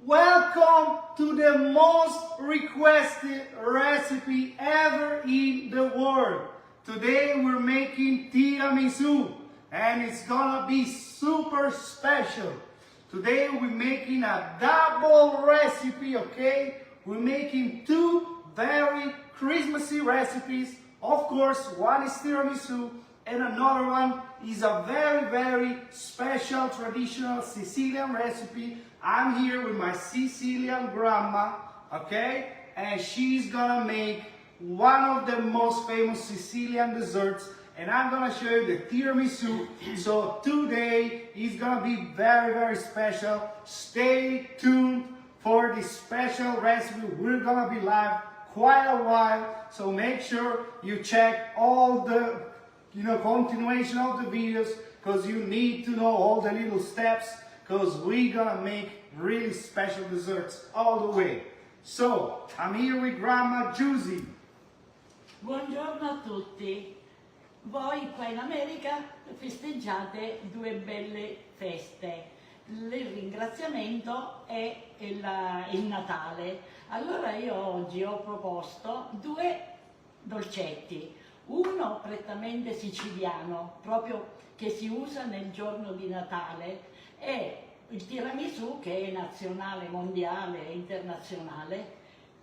Welcome to the most requested recipe ever in the world. Today we're making tiramisu and it's gonna be super special. Today we're making a double recipe, okay? We're making two very Christmassy recipes. Of course, one is tiramisu and another one is a very special traditional Sicilian recipe. I'm here with my Sicilian grandma, okay? And she's gonna make one of the most famous Sicilian desserts, and I'm gonna show you the tiramisu. So today is gonna be very special. Stay tuned for this special recipe. We're gonna be live quite a while, so make sure you check all the continuation of the videos, because you need to know all the little steps, because we're gonna make really special desserts all the way. So I'm here with Grandma Giusy. Buongiorno a tutti. Voi qua in America festeggiate due belle feste. Il ringraziamento è il Natale. Allora io oggi ho proposto due dolcetti. Uno prettamente siciliano, proprio che si usa nel giorno di Natale, e il tiramisù, che è nazionale, mondiale e internazionale.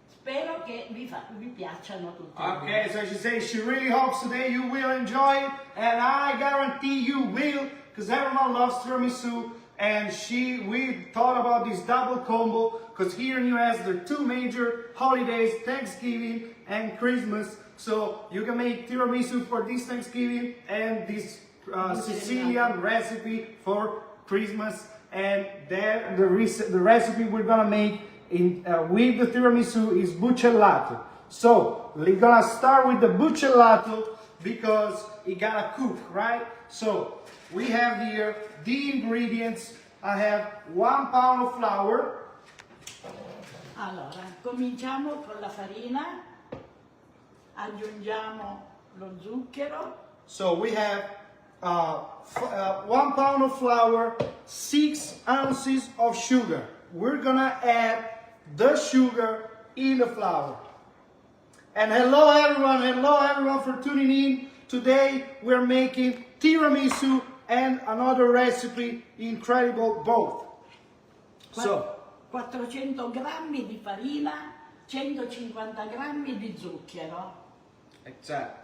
Spero che vi piacciono tutti. Okay, so she says she really hopes today you will enjoy it, and I guarantee you will, because everyone loves tiramisu. And we thought about this double combo, because here in US there are two major holidays, Thanksgiving and Christmas. So you can make tiramisu for this Thanksgiving and this Sicilian recipe for Christmas. And then the recipe we're gonna make with the tiramisu is bucellato. So we're gonna start with the bucellato because it gotta cook, right? So we have here the ingredients. I have 1 pound of flour. Allora, cominciamo con la farina, aggiungiamo lo zucchero. So we have 1 pound of flour, 6 ounces of sugar. We're gonna add the sugar in the flour. And hello everyone for tuning in. Today we're making tiramisu and another recipe, incredible both. So 400 grammi di farina, 150 grammi di zucchero. Exactly.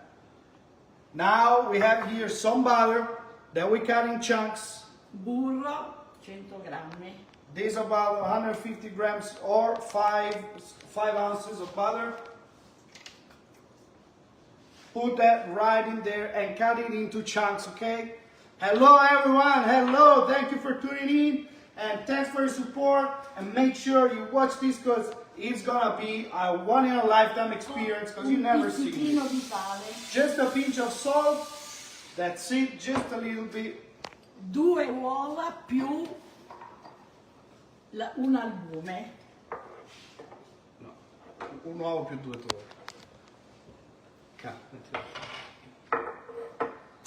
Now we have here some butter that we cut in chunks. Burro, 100 grammi. This is about 150 grams or 5 ounces of butter. Put that right in there and cut it into chunks, okay? Hello everyone, hello, thank you for tuning in and thanks for your support, and make sure you watch this because it's gonna be a one-in-a-lifetime experience because you never see it. Just a pinch of salt, that's it, just a little bit. 2 uova più un albume. No, un uovo più 2 tuoi.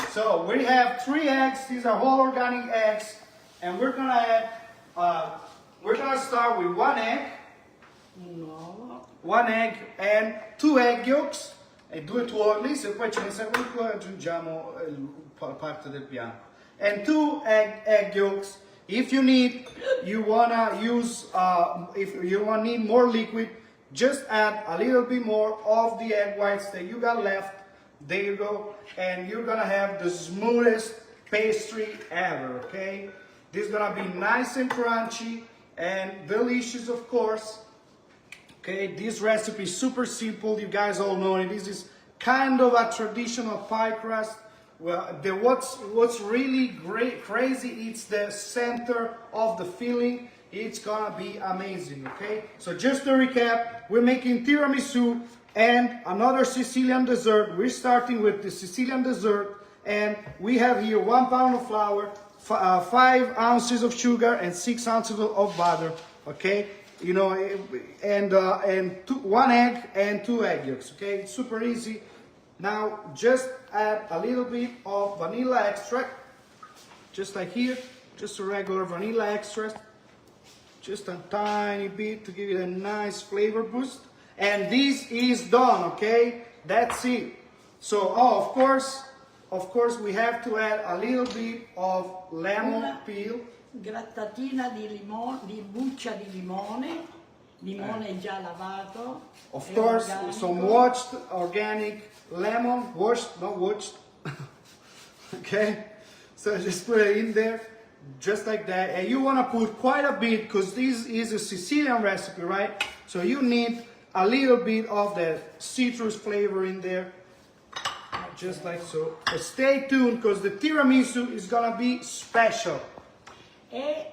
So we have 3 eggs. These are whole organic eggs, and we're gonna add. We're gonna start with 1 egg. No. 1 egg and 2 egg yolks e 2 tuorli. Se poi ce ne serve un po' aggiungiamo parte del bianco. And 2 egg yolks. If you need, you wanna use. If you need more liquid, just add a little bit more of the egg whites that you got left. There you go, and you're gonna have the smoothest pastry ever, okay? This is gonna be nice and crunchy and delicious, of course. Okay, this recipe is super simple. You guys all know it. This is kind of a traditional pie crust. Well, what's really crazy, it's the center of the filling. It's gonna be amazing, okay? So just to recap, we're making tiramisu and another Sicilian dessert. We're starting with the Sicilian dessert, and we have here 1 pound of flour, 5 ounces of sugar, and 6 ounces of butter, okay? You know, and 1 egg and 2 egg yolks, okay? It's super easy. Now just add a little bit of vanilla extract, just like here, just a regular vanilla extract. just a tiny bit to give it a nice flavor boost. And this is done, okay? That's it. So, of course, we have to add a little bit of lemon peel. Grattatina di limone, di buccia di limone già lavato. Of e course, organico. some washed organic lemon, washed, not washed. Okay? So just put it in there, just like that. And you want to put quite a bit because this is a Sicilian recipe, right? So you need a little bit of the citrus flavor in there. Just like so. But stay tuned because the tiramisu is gonna be special. E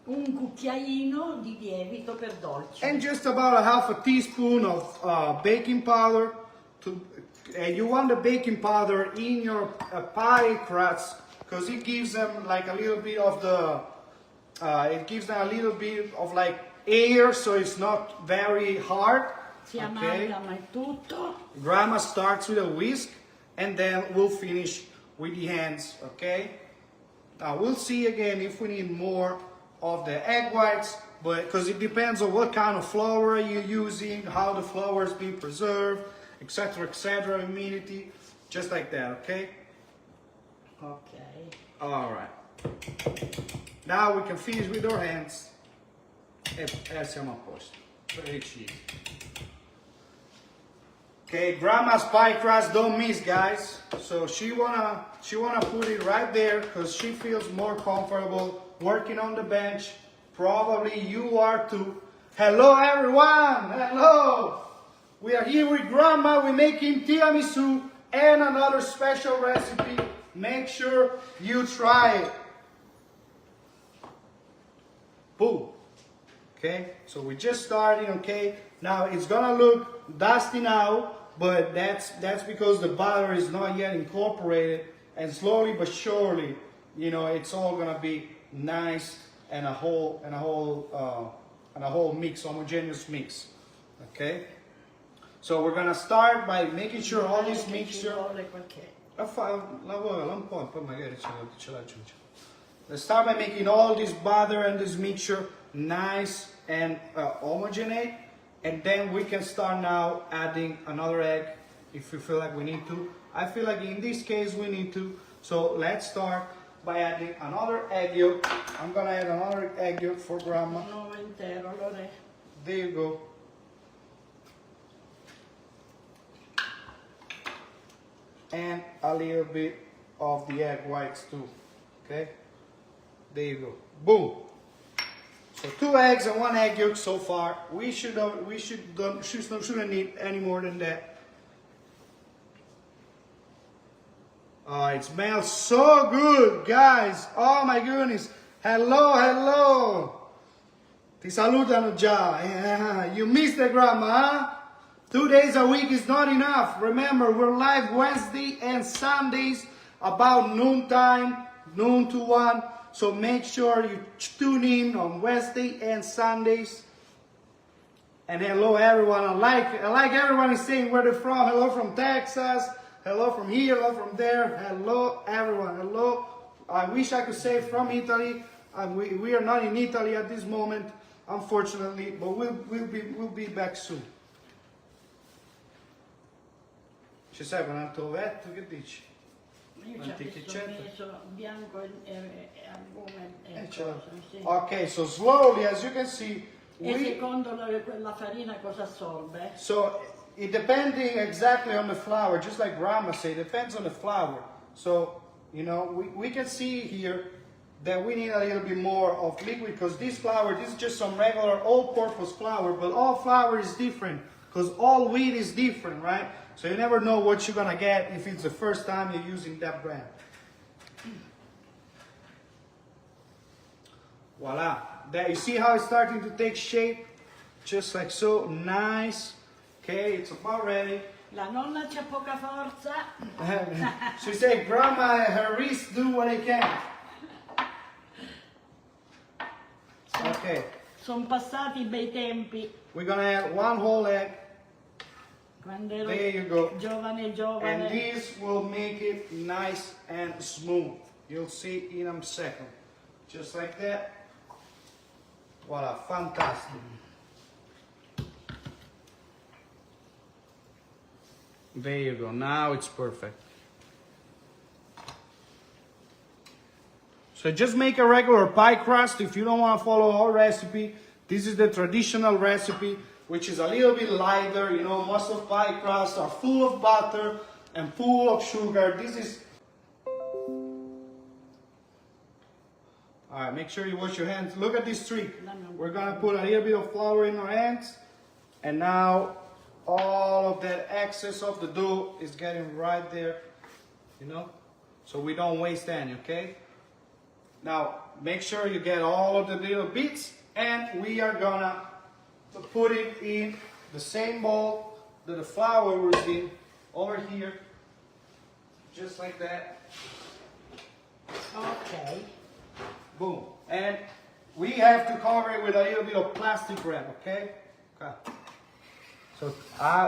un cucchiaino di lievito per dolce. And just about a half a teaspoon of baking powder. And you want the baking powder in your pie crust because it gives them like a little bit of the, it gives them a little bit of like air, so it's not very hard. Si amalgama il tutto. Grandma starts with a whisk. And then we'll finish with the hands, okay? Now we'll see again if we need more of the egg whites, but because it depends on what kind of flour you're using, how the flour is being preserved, etc., humidity, just like that, okay? Ok. All right. Now we can finish with our hands. E siamo a posto. Very cheap. Okay, grandma's pie crust don't miss, guys. So she wanna put it right there because she feels more comfortable working on the bench. Probably you are too. Hello everyone! Hello! We are here with grandma. We're making tiramisu and another special recipe. Make sure you try it. Boom. Okay, so we're just starting, okay? Now it's gonna look dusty now. But that's because the butter is not yet incorporated, and slowly but surely, you know, it's all gonna be nice and a whole mix, homogeneous mix. Okay. So we're gonna start by making sure all this mixture. Let's start by making all this butter and this mixture nice and homogeneous. And then we can start now adding another egg if we feel like we need to. I feel like in this case we need to. So let's start by adding another egg yolk. I'm gonna add another egg yolk for grandma. No, intero, Lore. There you go. And a little bit of the egg whites too. Okay? There you go. Boom. So 2 eggs and 1 egg yolk so far. We shouldn't need any more than that. Oh, it smells so good, guys. Oh my goodness. Hello, hello. Ti salutano già. Yeah. You missed the grandma, huh? 2 days a week is not enough. Remember, we're live Wednesday and Sundays about noontime, noon to 1. So make sure you tune in on Wednesday and Sundays. And hello everyone. I like everyone is saying where they're from. Hello from Texas. Hello from here. Hello from there. Hello everyone. Hello. I wish I could say from Italy. We are not in Italy at this moment, unfortunately, but we'll be back soon. Ci serve un altro ovetto? Che dici? Io ci ho messo bianco e albume e Certo. cosa, sì. Okay, so slowly, as you can see, E secondo la farina cosa assorbe? so it depending exactly on the flour, just like grandma said, it depends on the flour. So, you know, we can see here that we need a little bit more of liquid because this flour, this is just some regular all-purpose flour, but all flour is different because all wheat is different, right? So you never know what you're gonna get if it's the first time you're using that brand. Voila. There, you see how it's starting to take shape? Just like so. Nice. Okay, it's about ready. La nonna c'ha poca forza. She said, Grandma, her wrists do what they can. Okay. Sono passati i bei tempi. We're gonna add 1 whole egg. Quando ero There you go. giovane. And this will make it nice and smooth. You'll see in a second. Just like that. Voila, fantastic. There you go, now it's perfect. So just make a regular pie crust if you don't want to follow our recipe. This is the traditional recipe, which is a little bit lighter. You know, most of pie crusts are full of butter and full of sugar. This is... Alright, make sure you wash your hands. Look at this trick. We're gonna put a little bit of flour in our hands, and now all of that excess of the dough is getting right there, you know, so we don't waste any, okay? Now, make sure you get all of the little bits, and we are gonna put it in the same bowl that the flour was in, over here, just like that. Ok. Boom. And we have to cover it with a little bit of plastic wrap, okay? Okay. So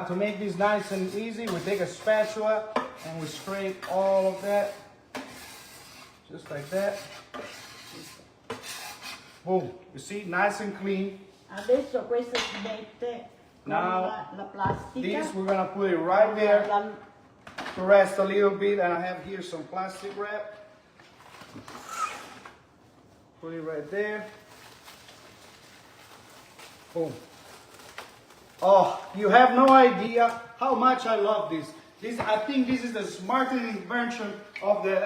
to make this nice and easy, we take a spatula and we scrape all of that, just like that. Boom. You see, nice and clean. Adesso questa si mette con Now, la plastica. this we're gonna put it right there to rest a little bit, and I have here some plastic wrap. Put it right there. Boom. Oh, you have no idea how much I love this. I think this is the smartest invention of the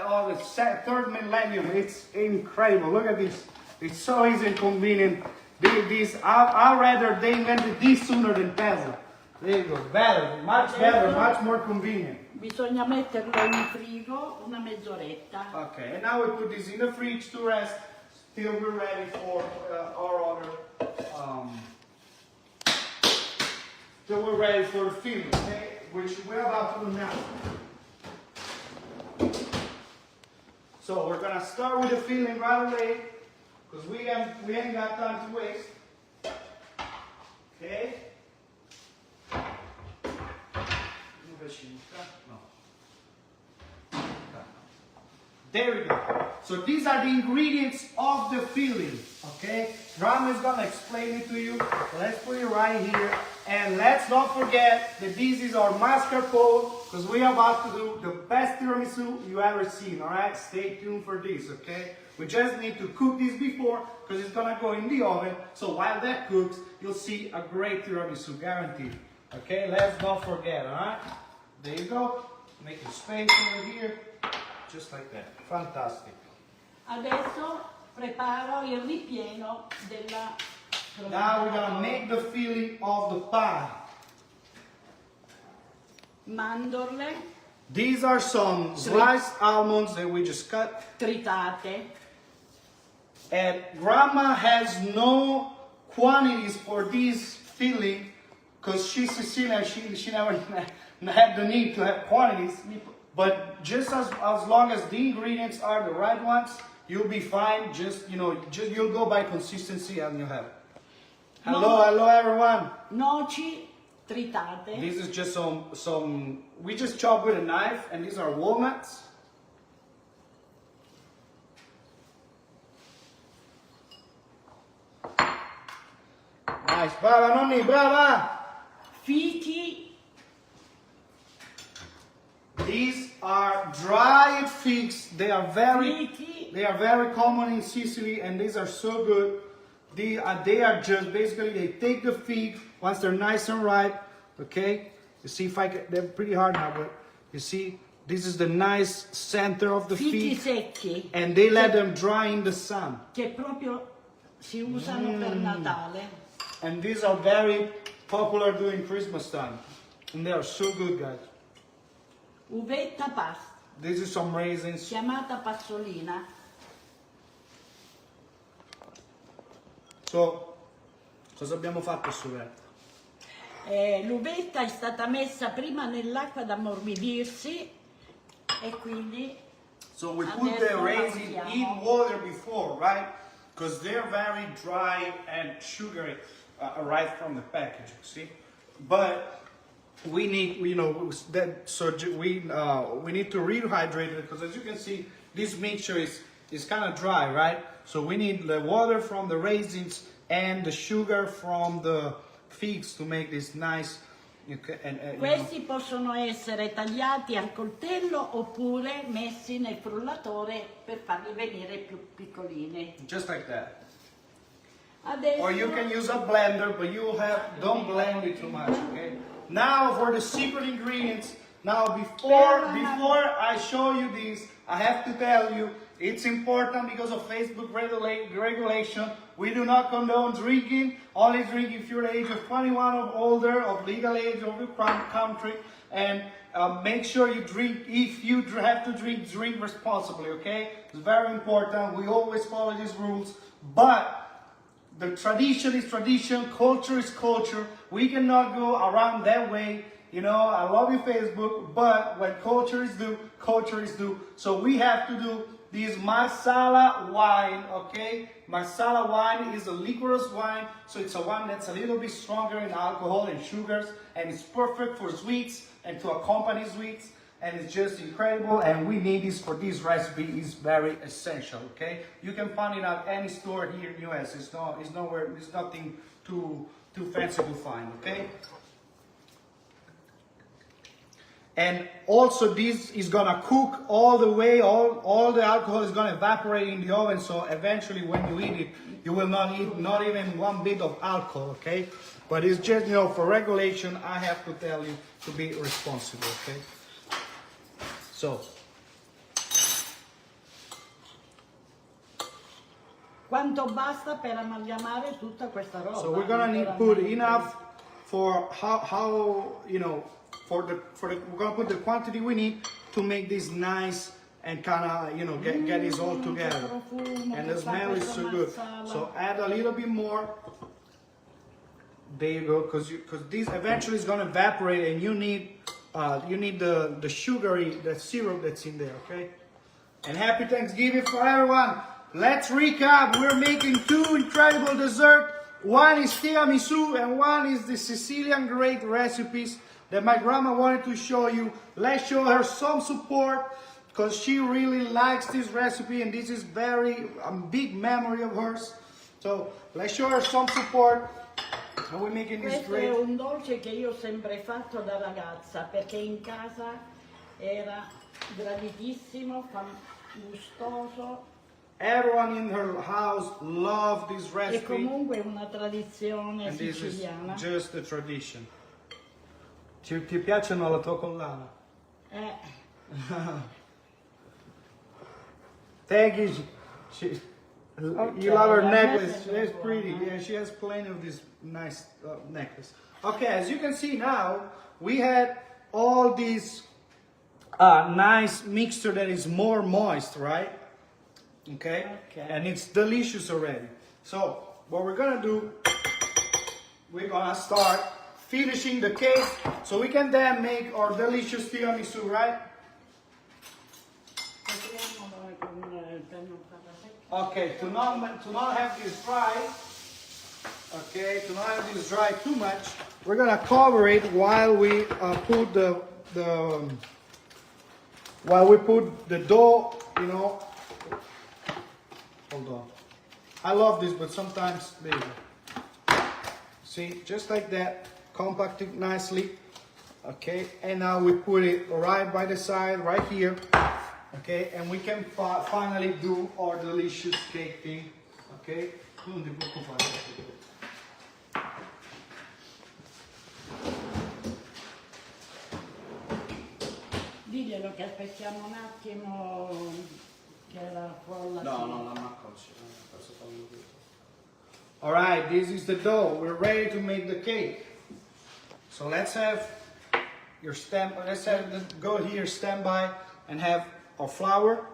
third millennium. It's incredible. Look at this. It's so easy and convenient. I'd rather they invented this sooner than Tesla. There you go. Better, much more convenient. Bisogna metterlo in frigo una mezz'oretta. Okay, and now we put this in the fridge to rest till we're ready for our other. Till we're ready for the filling, okay? Which we're about to do now. So we're gonna start with the filling right away, because we ain't got time to waste. Okay? No. There we go. So these are the ingredients of the filling, okay? Grandma is gonna explain it to you. So let's put it right here. And let's not forget that this is our mascarpone, because we are about to do the best tiramisu you ever seen, all right? Stay tuned for this, okay? We just need to cook this before, because it's gonna go in the oven. So while that cooks, you'll see a great tiramisu, guaranteed. Okay, let's not forget, all right? There you go. Make a space over here, just like that. Fantastic. Adesso preparo il ripieno della Now we're gonna make the filling of the pie. mandorle These are some sliced almonds that we just cut. tritate. And Grandma has no quantities for this filling because she's Sicilian. She never had the need to have quantities. But just as long as the ingredients are the right ones, you'll be fine. Just you'll go by consistency and you'll have. Hello everyone. Noci tritate. This is just some we just chop with a knife, and these are walnuts. Nice, brava nonni, brava. Fichi. These are dried figs. They are very Fichi. common in Sicily, and these are so good. They are just basically, they take the fig once they're nice and ripe. Okay, you see if I can, they're pretty hard now, but you see this is the nice center of the Fichi fig, secchi. and they let them dry in the sun. Che proprio si usano per Natale. And these are very popular during Christmas time, and they are so good, guys. Uvetta pasta, This is some raisins. chiamata passolina. So, cosa abbiamo fatto Suvetta? L'uvetta è stata messa prima nell'acqua ad ammorbidirsi e quindi So we put the raisin in water before, right? Because they're very dry and sugary right from the packaging, see? But we need, we need to rehydrate it, because as you can see, this mixture is kind of dry, right? So we need the water from the raisins and the sugar from the figs to make this nice. Questi possono essere tagliati al coltello oppure messi nel frullatore per farli venire più piccolini. Just like that. Adesso, Or you can use a blender, but don't blend it too much, okay? Now for the secret ingredients. Now before I show you these, I have to tell you, it's important because of Facebook regulation. We do not condone drinking. Only drink if you're age of 21 or older, of legal age of your country. And make sure you drink, if you have to drink, drink responsibly, okay? It's very important. We always follow these rules. But the tradition is tradition, culture is culture. We cannot go around that way. You know, I love you, Facebook, but when culture is due, culture is due. So we have to do this Marsala wine, okay? Marsala wine is a liquorous wine, so it's a wine that's a little bit stronger in alcohol and sugars, and it's perfect for sweets and to accompany sweets, and it's just incredible, and we need this for this recipe. Is very essential, okay? You can find it at any store here in US. It's nothing too fancy to find, okay? And also this is gonna cook all the way, all the alcohol is gonna evaporate in the oven, so eventually when you eat it, you will not eat not even one bit of alcohol, okay? But it's just, you know, for regulation, I have to tell you to be responsible, okay? So. quanto basta per amalgamare tutta questa roba? So we're gonna need put enough for how you know, we're gonna put the quantity we need to make this nice and kind of, you know, get this all together. And the smell is so good. So add a little bit more. There you go, because this eventually is gonna evaporate, and you need the sugary, the syrup that's in there, okay? And happy Thanksgiving for everyone. Let's recap. We're making two incredible desserts. One is tiramisu and one is the Sicilian great recipes that my grandma wanted to show you. Let's show her some support because she really likes this recipe, and this is very big memory of hers. So let's show her some support. And we're making this Questo great. è un dolce che io ho sempre fatto da ragazza, perché in casa era graditissimo, gustoso. Everyone in her house loved this E recipe. comunque è una tradizione And this is siciliana. just a tradition. Ti piacciono la tua collana? Thank you. You love her necklace. She's pretty. Yeah, she has plenty of this nice necklace. Okay, as you can see now, we had all these nice mixture that is more moist, right? Okay? And it's delicious already. So what we're gonna do, we're gonna start finishing the cake so we can then make our delicious tiramisu, right? Okay, to not have this dry, okay, to not have this dry too much, we're gonna cover it while we put the dough, you know. Hold on. I love this, but sometimes there you go. See, just like that, compact it nicely. Okay, and now we put it right by the side, right here. Okay, and we can finally do our delicious cake thing. Okay. Diglielo che aspettiamo un attimo che la frolla. No, I'm not conscious. All right, this is the dough. We're ready to make the cake. So let's have go here, stand by, and have our flour.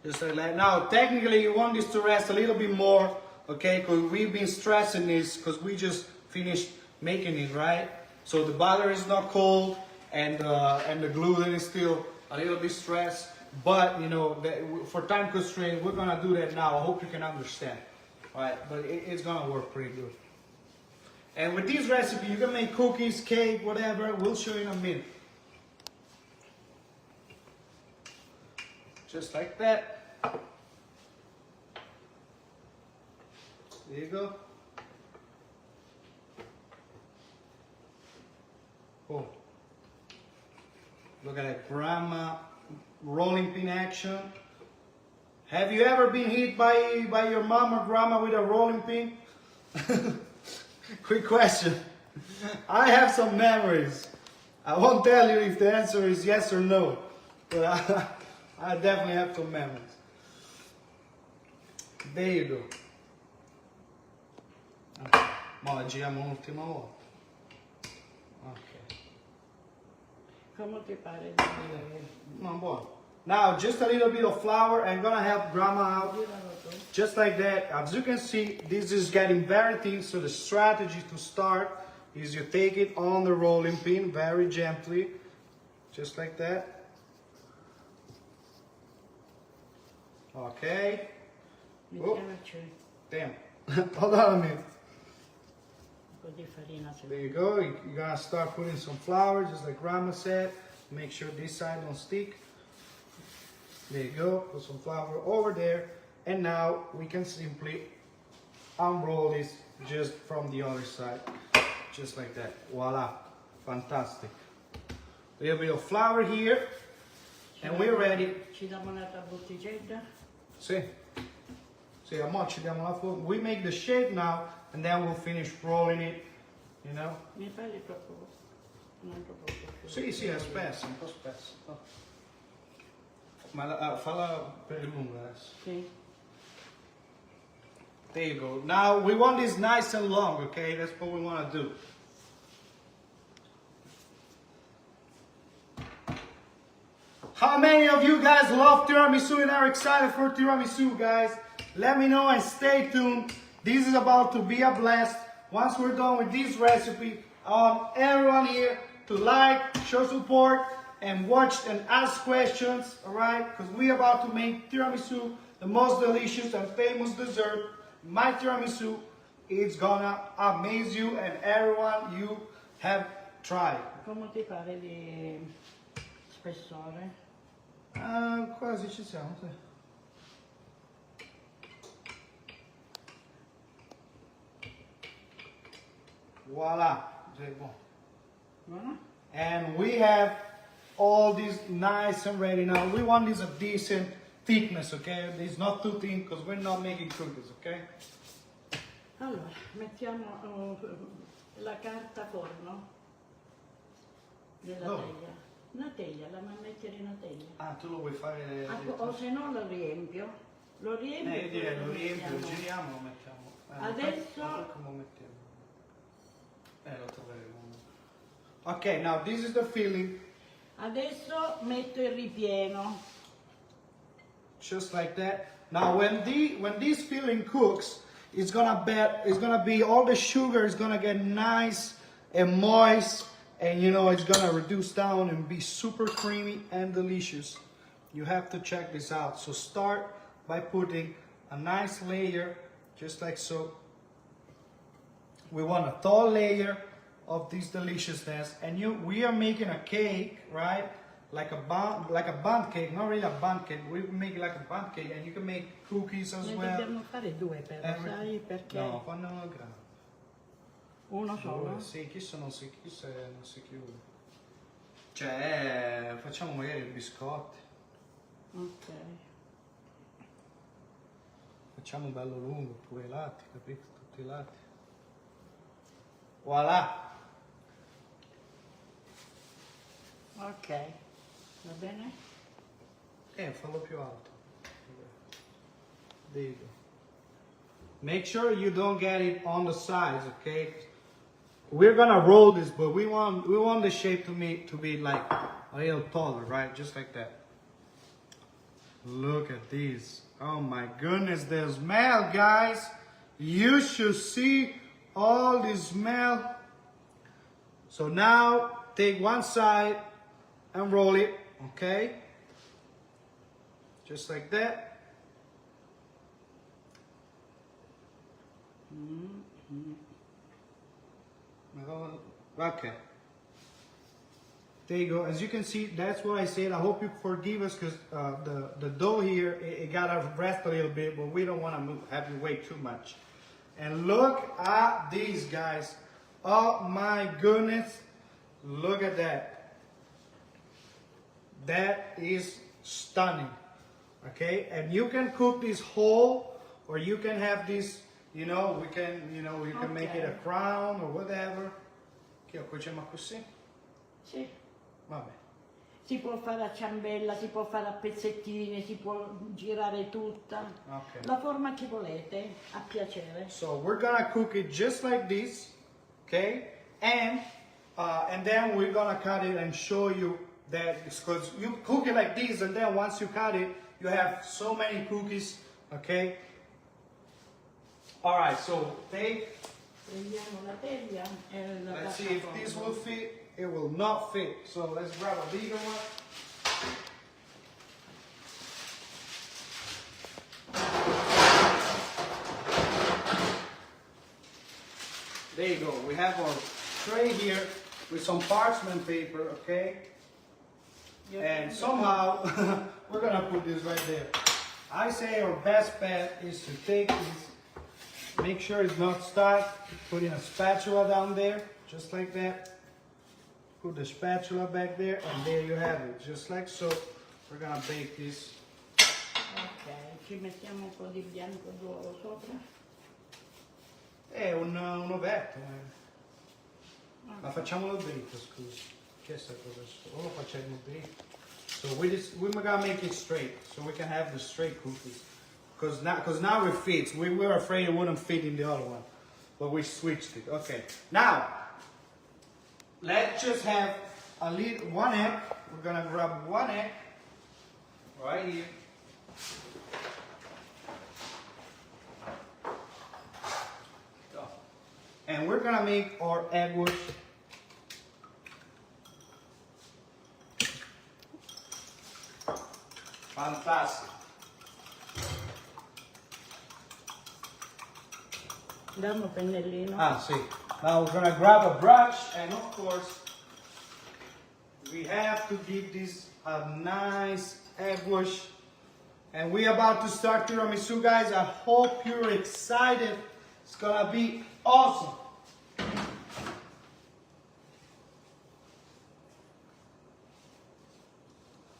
Just like that. Now, technically, you want this to rest a little bit more, okay? Because we've been stressing this because we just finished making it, right? So the butter is not cold, and the gluten is still a little bit stressed. But you know, for time constraint, we're gonna do that now. I hope you can understand, all right? But it's gonna work pretty good. And with this recipe, you can make cookies, cake, whatever. We'll show you in a minute. Just like that. There you go. Oh, look at that grandma rolling pin action. Have you ever been hit by your mom or grandma with a rolling pin? Quick question. I have some memories. I won't tell you if the answer is yes or no, but I definitely have some memories. There you go. Ma la giriamo un'ultima volta. Ok. Come ti pare? No, buono. Now, just a little bit of flour. I'm gonna help grandma out. Just like that. As you can see, this is getting very thin, so the strategy to start is you take it on the rolling pin very gently. Just like that. Okay. Oh, damn. Hold on a minute. There you go. You're gonna start putting some flour, just like grandma said. Make sure this side don't stick. There you go. Put some flour over there. And now we can simply unroll this just from the other side. Just like that. Voila. Fantastic. A little bit of flour here. And we're ready. Ci diamo un'altra bottiglia? Sì. Sì, amore, ci diamo la forma. We make the shape now, and then we'll finish rolling it, you know? Mi fai troppo? Non troppo. Sì, sì, è spesso, un po' spesso. Oh. Ma falla per lungo adesso. Sì. There you go. Now, we want this nice and long, okay? That's what we want to do. How many of you guys love tiramisu and are excited for tiramisu, guys? Let me know and stay tuned. This is about to be a blast. Once we're done with this recipe, I want everyone here to like, show support, and watch and ask questions, alright? Because we're about to make tiramisu, the most delicious and famous dessert. My tiramisu, it's gonna amaze you and everyone you have tried. Come ti pare di spessore? Quasi ci siamo, sì. Voila, and we have all these nice and ready. Now we want this a decent thickness, okay? It's not too thin because we're not making cookies, okay? Allora, mettiamo la carta forno nella teglia. Una teglia, la mettere in una teglia. Ah, tu lo vuoi fare? O se no lo riempio. Lo riempio. Io direi lo riempio, lo giriamo, lo mettiamo. Adesso. Come lo mettiamo? Lo troveremo. Ok, now this is the filling. Adesso metto il ripieno. Just like that. Now when this filling cooks, it's gonna be all the sugar is gonna get nice and moist, and you know it's gonna reduce down and be super creamy and delicious. You have to check this out. So start by putting a nice layer, just like so. We want a tall layer of this deliciousness, and we are making a cake, right? Like a bun cake, not really a bun cake. We make it like a bun cake, and you can make cookies as Ne well. dobbiamo fare due però, sai perché? No, fanno una grande. Uno solo? Sì, chi non si chiude. Cioè, facciamo magari i biscotti. Ok. Facciamo bello lungo, pure i lati, capito? Tutti i lati. Voilà. Ok, va bene? Fallo più alto. There you go. Make sure you don't get it on the sides, okay? We're gonna roll this, but we want the shape to be like a little taller, right? Just like that. Look at these. Oh my goodness, the smell, guys. You should see all this smell. So now take one side and roll it, okay? Just like that. Okay. There you go. As you can see, that's what I said. I hope you forgive us because the dough here, it got to rest a little bit, but we don't want to have you wait too much. And look at these, guys. Oh my goodness. Look at that. That is stunning. Okay, and you can cook this whole, or you can have this, you know, we can, you know, you can make it a crown or whatever. Che lo cuociamo così? Sì. Vabbè. Si può fare a ciambella, si può fare a pezzettini, si può girare tutta. Okay. La forma che volete, a piacere. So we're gonna cook it just like this, okay? And then we're gonna cut it and show you that, because you cook it like this, and then once you cut it, you have so many cookies, okay? All right, so take. Prendiamo la teglia e la Let's see if this will fit. It will not fit. So let's grab a bigger one. There you go. We have our tray here with some parchment paper, okay? And somehow we're gonna put this right there. I say our best bet is to take this, make sure it's not stuck, put in a spatula down there, just like that. Put the spatula back there, and there you have it, just like so. We're gonna bake this. Ok, ci mettiamo un po' di bianco d'uovo sopra. È un ovetto, ma facciamolo dritto, scusa. Che è sta cosa? O lo facciamo dritto. So we're gonna make it straight, so we can have the straight cookies. Cause now it fits. We were afraid it wouldn't fit in the other one, but we switched it. Okay. Now let's just have a little one egg. We're gonna grab one egg right here. And we're gonna make our egg wash. Fantastic. Dammi pennellino. Ah, see. Now we're gonna grab a brush, and of course, we have to give this a nice egg wash. And we're about to start tiramisu, guys. I hope you're excited. It's gonna be awesome.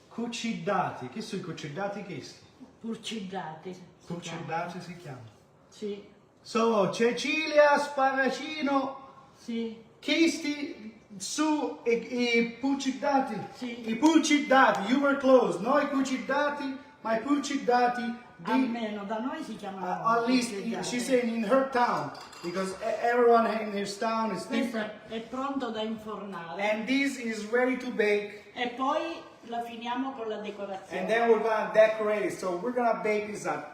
Cucidati. Che sono i cucidati questi? Purcidati. Cucidati si chiamano. Sì, So, Cecilia Sparacino, sì. chiesti su i pucidati. Sì. I pucidati, you were close. No i cucidati, ma i pucidati di... Almeno da noi si chiamano at least, purcidati. she's saying in her town, because everyone in his town is Questo different. è pronto da infornare. And this is ready to bake. E poi la finiamo con la decorazione. And then we're gonna decorate it. So we're gonna bake this at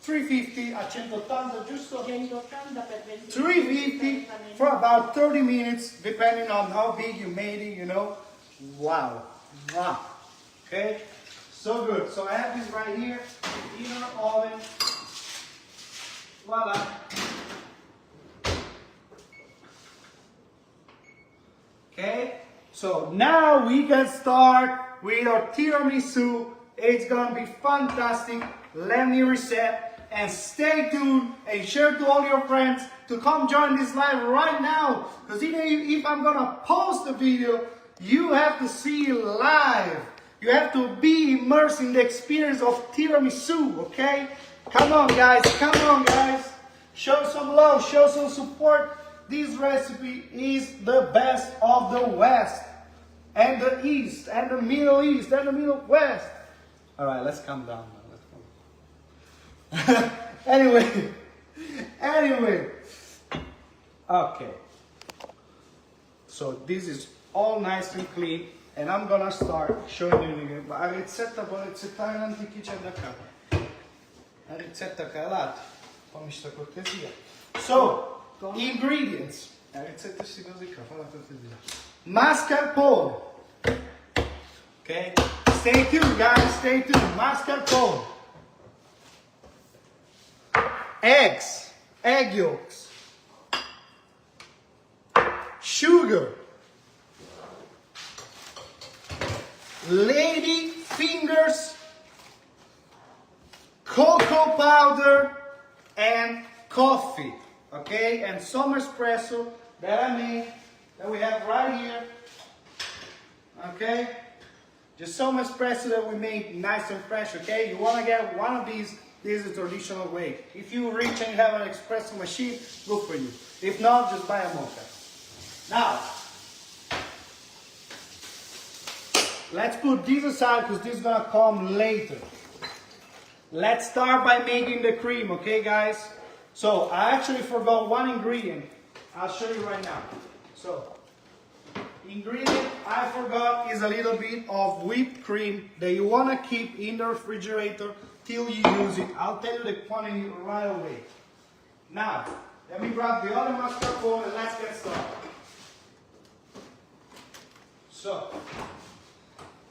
350, a 180, giusto? 180 per 20 350 for about 30 minutes, depending on how big you made it, you know. Wow. Wow. Okay? So good. So I have this right here in our oven. Voila. Okay? So now we can start with our tiramisu. It's gonna be fantastic. Let me reset. And stay tuned and share to all your friends to come join this live right now. Because even if I'm gonna post the video, you have to see it live. You have to be immersed in the experience of tiramisu, okay? Come on guys, come on guys. Show some love, show some support. This recipe is the best of the West and the East and the Middle East and the Middle West. All right, let's calm down now. anyway, okay, so this is all nice and clean, and I'm gonna start showing you again. Ma la ricetta può ricettare l'antichiccia da capo. La ricetta calata, fammi sta cortesia. So, ingredients. La ricetta si così qua, fa la cortesia. Mascarpone. Okay, stay tuned guys, stay tuned. Mascarpone. Eggs, egg yolks, sugar, lady fingers, cocoa powder, and coffee. okay, and some espresso that I made, that we have right here, okay? Just some espresso that we made nice and fresh, okay? You want to get one of these. This is the traditional way. If you reach and you have an espresso machine, good for you. If not, just buy a mocha. Now, let's put this aside because this is going to come later. Let's start by making the cream, okay guys? So, I actually forgot one ingredient. I'll show you right now. So, ingredient I forgot is a little bit of whipped cream that you want to keep in the refrigerator till you use it. I'll tell you the quantity right away. Now, let me grab the other mascarpone and let's get started. So,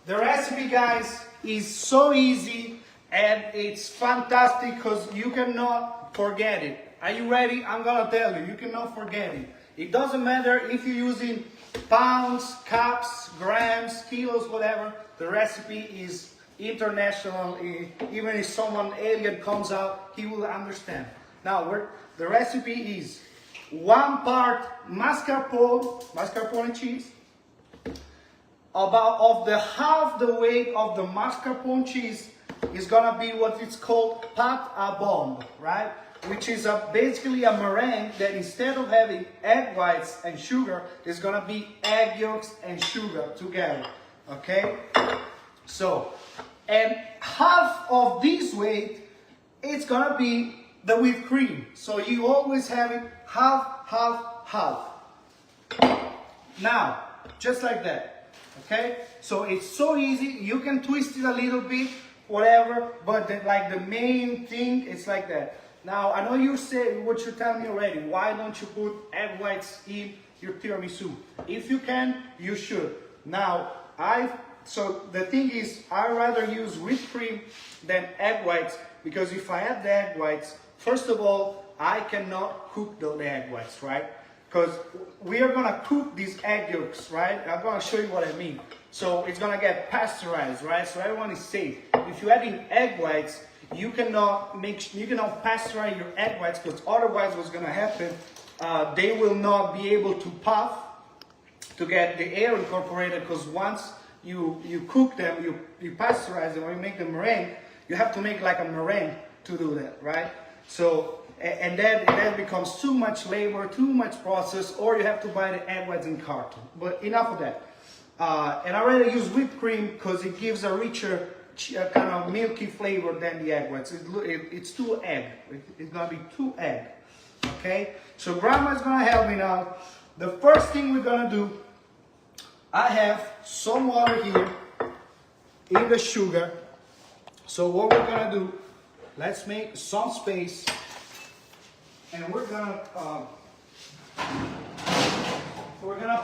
the recipe, guys, is so easy and it's fantastic because you cannot forget it. Are you ready? I'm gonna tell you, you cannot forget it. It doesn't matter if you're using pounds, cups, grams, kilos, whatever. The recipe is international. Even if someone alien comes out, he will understand. Now, the recipe is 1 part mascarpone cheese. About of the half the weight of the mascarpone cheese is gonna be what it's called pâte à bombe, right? Which is basically a meringue that instead of having egg whites and sugar, is gonna be egg yolks and sugar together, okay? So, and half of this weight, it's gonna be the whipped cream. So you always have it half, half, half. Now, just like that, okay? So it's so easy, you can twist it a little bit, whatever, but the main thing is like that. Now, I know you say what you tell me already. Why don't you put egg whites in your tiramisu? If you can, you should. Now, so the thing is, I rather use whipped cream than egg whites because if I add the egg whites, first of all, I cannot cook the egg whites, right? Because we are gonna cook these egg yolks, right? I'm gonna show you what I mean. So it's gonna get pasteurized, right? So everyone is safe. If you're adding egg whites, you cannot pasteurize your egg whites because otherwise what's gonna happen, they will not be able to puff to get the air incorporated because once you cook them, you pasteurize them, or you make the meringue, you have to make like a meringue to do that, right? So, and then that becomes too much labor, too much process, or you have to buy the egg whites in carton. But enough of that. And I rather use whipped cream because it gives a richer kind of milky flavor than the egg whites. It's 2 egg. It's gonna be 2 egg. Okay? So grandma's gonna help me now. The first thing we're gonna do, I have some water here in the sugar. So what we're gonna do, let's make some space, and we're gonna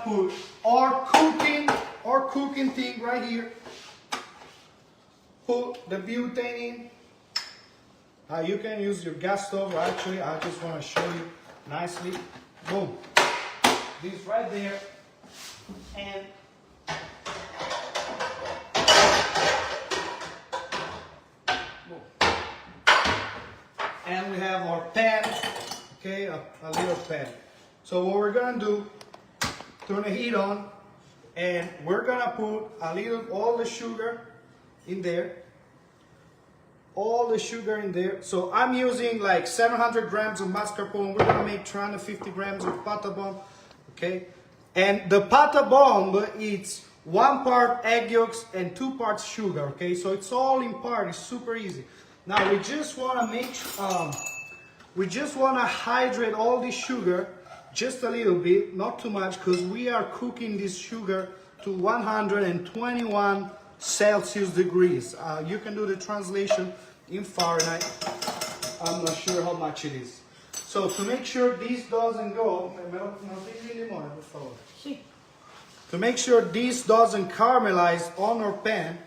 put our cooking thing right here. Put the butane in. You can use your gas stove. Actually, I just want to show you nicely. Boom. This right there, and and we have our pan, okay, a little pan. So what we're gonna do, turn the heat on, and we're gonna put all the sugar in there. All the sugar in there. So I'm using like 700 grams of mascarpone. We're gonna make 350 grams of pâte à bombe, okay? And the pâte à bombe, it's 1 part egg yolks and 2 parts sugar, okay? So it's all in part, it's super easy. Now we just wanna hydrate all this sugar just a little bit, not too much, because we are cooking this sugar to 121 Celsius degrees. You can do the translation in Fahrenheit. I'm not sure how much it is. So to make sure this doesn't go, to make sure this doesn't caramelize on our pan,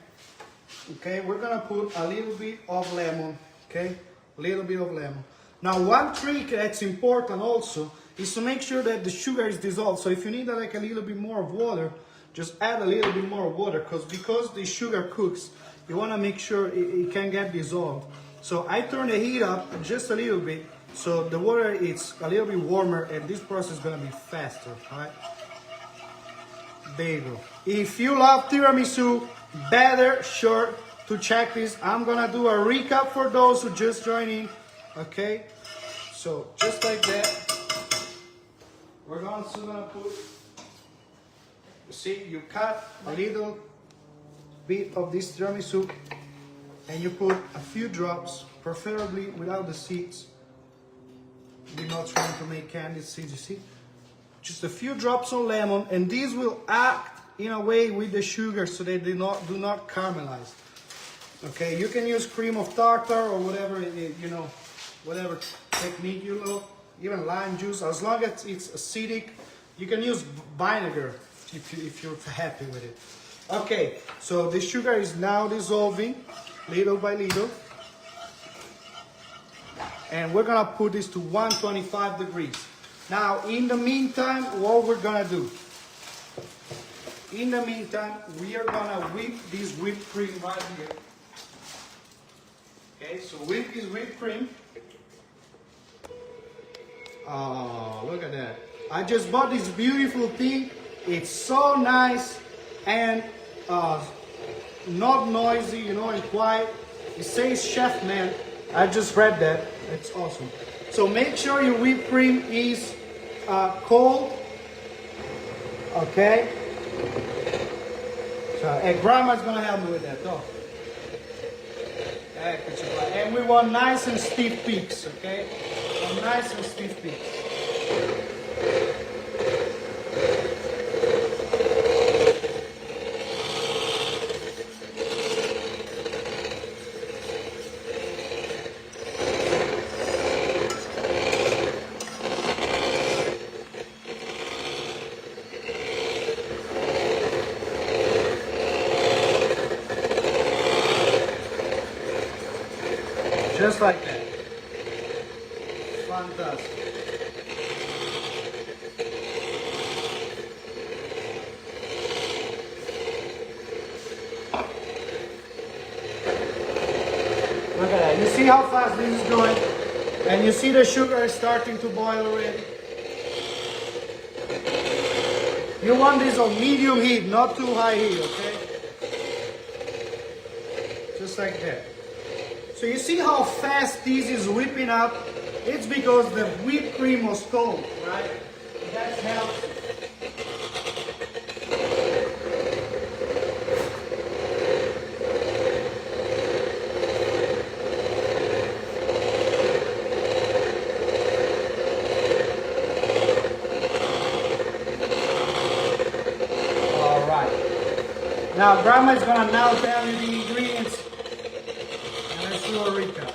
okay, we're gonna put a little bit of lemon, okay, a little bit of lemon. Now one trick that's important also is to make sure that the sugar is dissolved. So if you need like a little bit more of water, just add a little bit more water because the sugar cooks, you want to make sure it can get dissolved. So I turn the heat up just a little bit So the water is a little bit warmer and this process is gonna be faster, right? There you go. If you love tiramisu, better sure to check this. I'm gonna do a recap for those who just joined in, okay? So just like that, we're also gonna put, you see, you cut a little bit of this tiramisu and you put a few drops, preferably without the seeds. We're not trying to make candied seeds, you see? Just a few drops of lemon, and these will act in a way with the sugar so they do not caramelize. Okay, you can use cream of tartar or whatever whatever technique you love, even lime juice, as long as it's acidic. You can use vinegar if you're happy with it. Okay, so the sugar is now dissolving little by little. And we're gonna put this to 125 degrees. Now, in the meantime, what we're gonna do? In the meantime, we are gonna whip this whipped cream right here. Okay, so whip this whipped cream. Oh, look at that. I just bought this beautiful thing. It's so nice and not noisy, you know, and quiet. It says Chef Man. I just read that. It's awesome. So make sure your whipped cream is cold. Okay. So, and Grandma's gonna help me with that. Oh. And we want nice and stiff peaks. Okay. So nice and stiff peaks. Just like that. Fantastic. Look at that. You see how fast this is going? And you see the sugar is starting to boil already? You want this on medium heat, not too high heat, okay? Just like that. So you see how fast this is whipping up? It's because the whipped cream was cold, right? That helps. All right. Now Grandma is gonna now tell you the ingredients. Let's do a recap.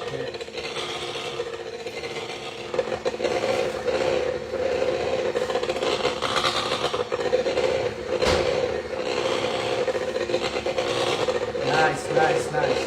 Okay. Nice, nice, nice.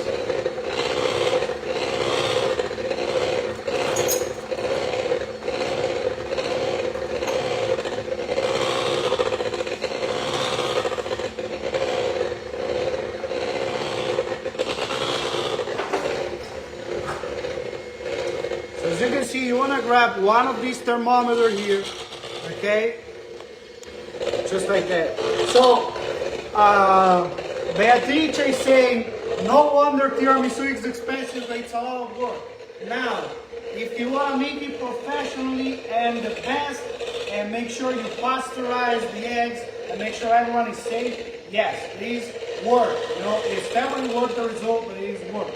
As you can see, you want to grab one of these thermometers here, okay? Just like that. So, Beatrice is saying, no wonder tiramisu is expensive, but it's a lot of work. Now, if you want to make it professionally and the best, and make sure you pasteurize the eggs, and make sure everyone is safe, yes, it is work. You know, it's definitely worth the result, but it is work.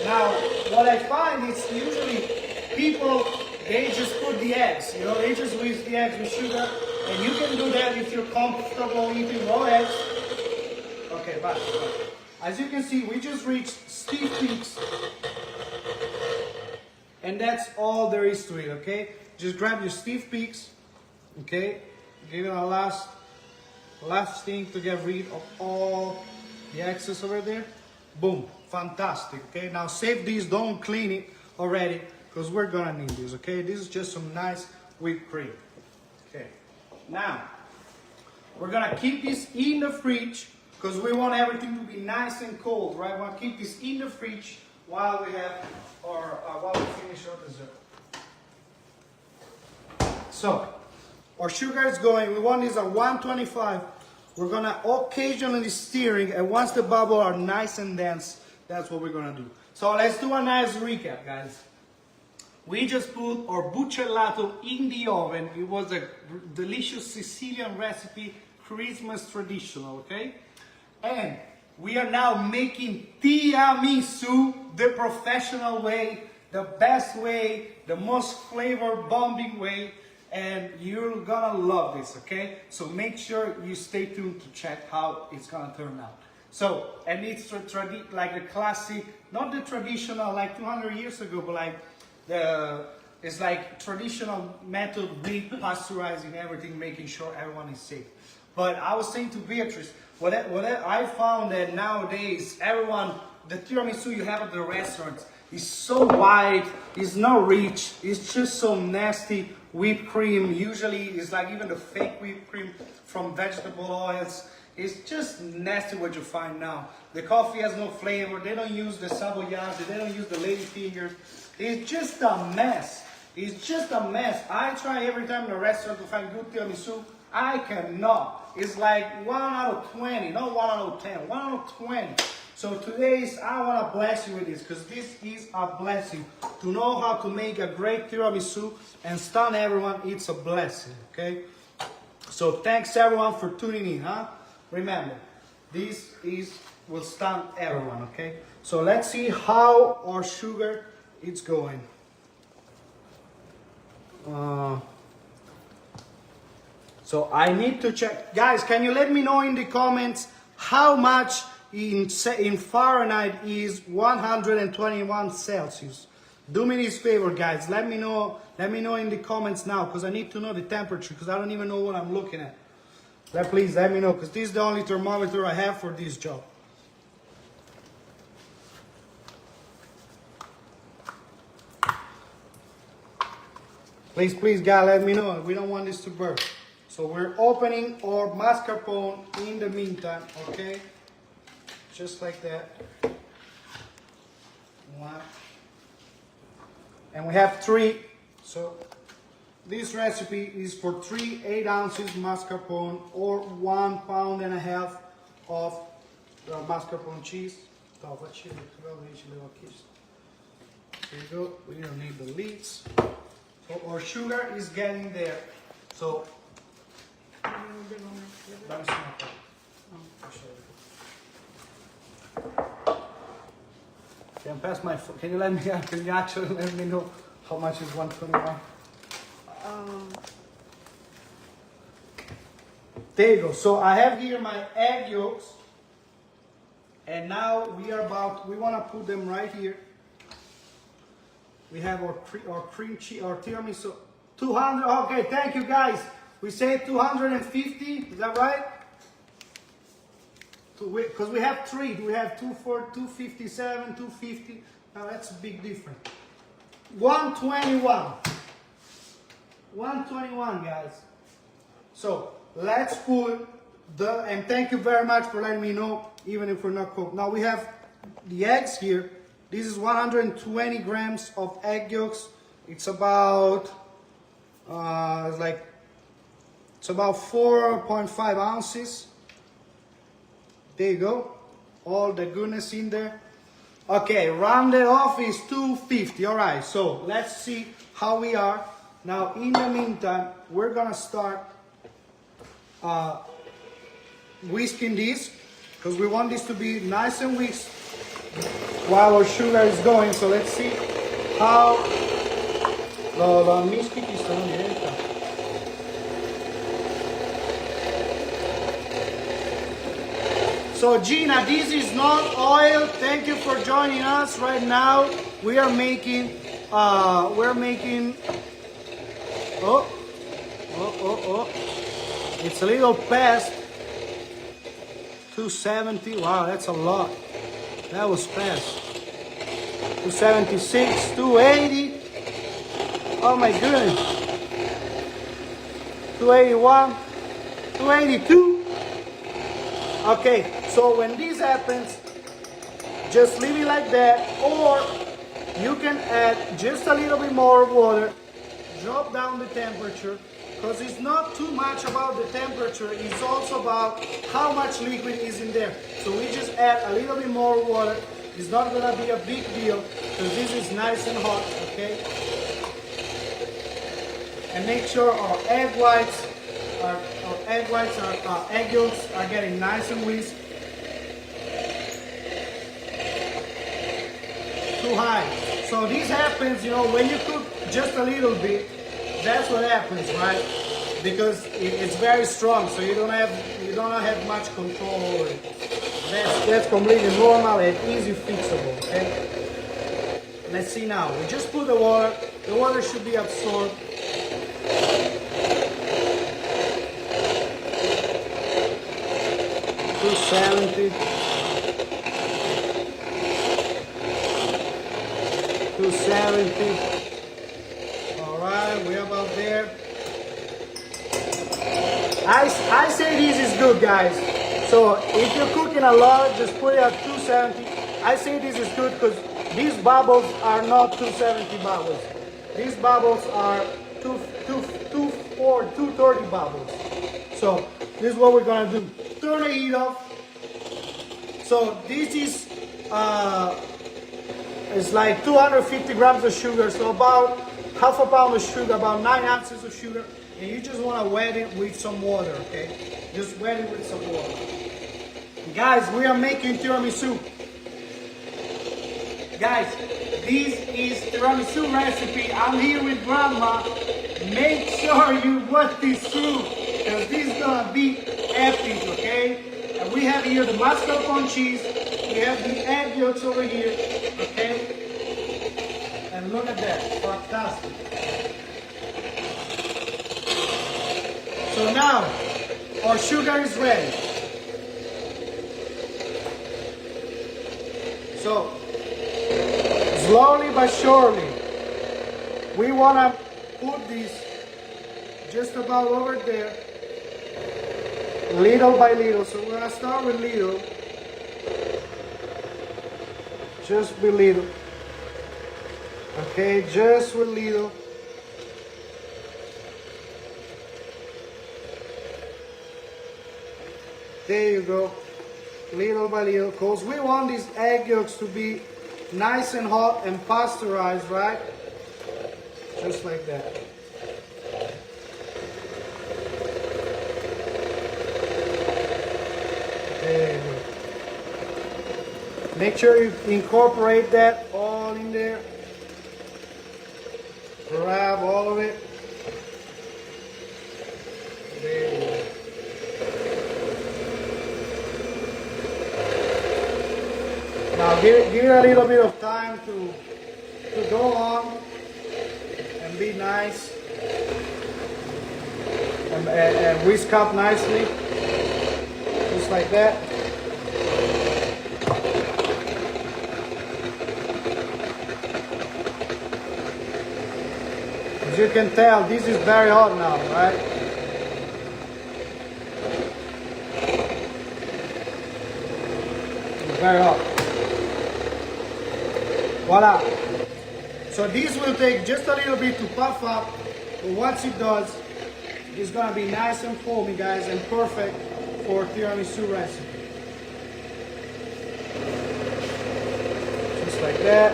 Now, what I find is usually people, they just put the eggs, you know, they just whisk the eggs with sugar, and you can do that if you're comfortable eating raw eggs. Okay, bye. As you can see, we just reached stiff peaks, and that's all there is to it, okay? Just grab your stiff peaks, okay? Give it a last thing to get rid of all the excess over there. Boom, fantastic, okay? Now save these, don't clean it already, because we're gonna need this, okay? This is just some nice whipped cream. Okay, now we're gonna keep this in the fridge because we want everything to be nice and cold, right? We want to keep this in the fridge while we have while we finish our dessert. So, our sugar is going. We want this at 125. We're gonna occasionally stirring, and once the bubbles are nice and dense, that's what we're gonna do. So let's do a nice recap, guys. We just put our bucellato in the oven. It was a delicious Sicilian recipe, Christmas traditional, okay? And we are now making tiramisu the professional way, the best way, the most flavor bombing way, and you're gonna love this, okay? So make sure you stay tuned to check how it's gonna turn out. So, and it's like the classic, not the traditional like 200 years ago, but like it's like traditional method with pasteurizing everything, making sure everyone is safe. But I was saying to Beatrice, what I found that nowadays everyone, the tiramisu you have at the restaurants is so white, it's not rich, it's just so nasty. Whipped cream, usually it's like even the fake whipped cream from vegetable oils. It's just nasty what you find now. The coffee has no flavor. They don't use the savoyardi. They don't use the ladyfingers. It's just a mess. It's just a mess. I try every time in a restaurant to find good tiramisu. I cannot. It's like 1 out of 20, not 1 out of 10, 1 out of 20. So today's, I want to bless you with this, because this is a blessing. To know how to make a great tiramisu and stun everyone, it's a blessing, okay? So thanks everyone for tuning in, huh? Remember, this will stun everyone, okay? So let's see how our sugar is going. So I need to check. Guys, can you let me know in the comments how much in Fahrenheit is 121 Celsius? Do me this favor, guys. Let me know in the comments now, because I need to know the temperature, because I don't even know what I'm looking at. Please let me know, because this is the only thermometer I have for this job. Please, guys, let me know. We don't want this to burn. So we're opening our mascarpone in the meantime, okay? Just like that. One. And we have 3. So this recipe is for 3 8-ounces mascarpone, or 1.5 pounds of mascarpone cheese. There you go. We don't need the leads. So our sugar is getting there. So can pass my phone? Can you let me? Can you actually let me know how much is 121? There you go. So I have here my egg yolks, and now we want to put them right here. We have our cream cheese, our tiramisu. 200. Okay, thank you guys. We say 250. Is that right? Because we have 3. We have 257, 250. Now that's a big difference. 121. 121, guys. So let's put and thank you very much for letting me know, even if we're not cooked. Now we have the eggs here. This is 120 grams of egg yolks. It's about it's about 4.5 ounces. There you go. All the goodness in there. Okay, rounded off is 250. All right, so let's see how we are. Now, in the meantime, we're gonna start whisking this, because we want this to be nice and whisked while our sugar is going. So let's see how lo mischi qui stanno diventando. So Gina, this is not oil. Thank you for joining us right now. We are making it's a little past 270. Wow, that's a lot. That was fast. 276, 280. Oh my goodness. 281, 282. Okay, So when this happens, just leave it like that, or you can add just a little bit more water, drop down the temperature, because it's not too much about the temperature, it's also about how much liquid is in there. So we just add a little bit more water. It's not gonna be a big deal because this is nice and hot, okay? And make sure our egg whites, our egg yolks are getting nice and whisked. Too high. So this happens, you know, when you cook just a little bit, that's what happens, right? Because it's very strong, so you don't have much control over it. That's completely normal and easy fixable, okay? Let's see now. We just put the water. The water should be absorbed. $270. Alright, we're about there. I say this is good, guys. So if you're cooking a lot, just put it at 270. I say this is good because these bubbles are not 270 bubbles. These bubbles are 230 bubbles. So this is what we're gonna do. Turn the heat off. So this is it's like 250 grams of sugar, so about half a pound of sugar, about 9 ounces of sugar, and you just want to wet it with some water, okay? Just wet it with some water. Guys, we are making tiramisu. Guys, this is tiramisu recipe. I'm here with Grandma. Make sure you watch this through, because this is gonna be epic, okay? And we have here the mascarpone cheese. We have the egg yolks over here, okay? And look at that, fantastic. So now, our sugar is ready. So, slowly but surely, we want to put this just about over there, little by little. So we're going to start with little. Just with little. Okay, just with little. There you go. Little by little, because we want these egg yolks to be nice and hot and pasteurized, right? Just like that. There you go. Make sure you incorporate that all in there. Grab all of it. There you go. Now give it a little bit of time to go on and be nice and whisk up nicely, just like that. As you can tell, this is very hot now, right? It's very hot. Voila. So this will take just a little bit to puff up, but once it does, it's gonna be nice and foamy, guys, and perfect for tiramisu recipe. Just like that.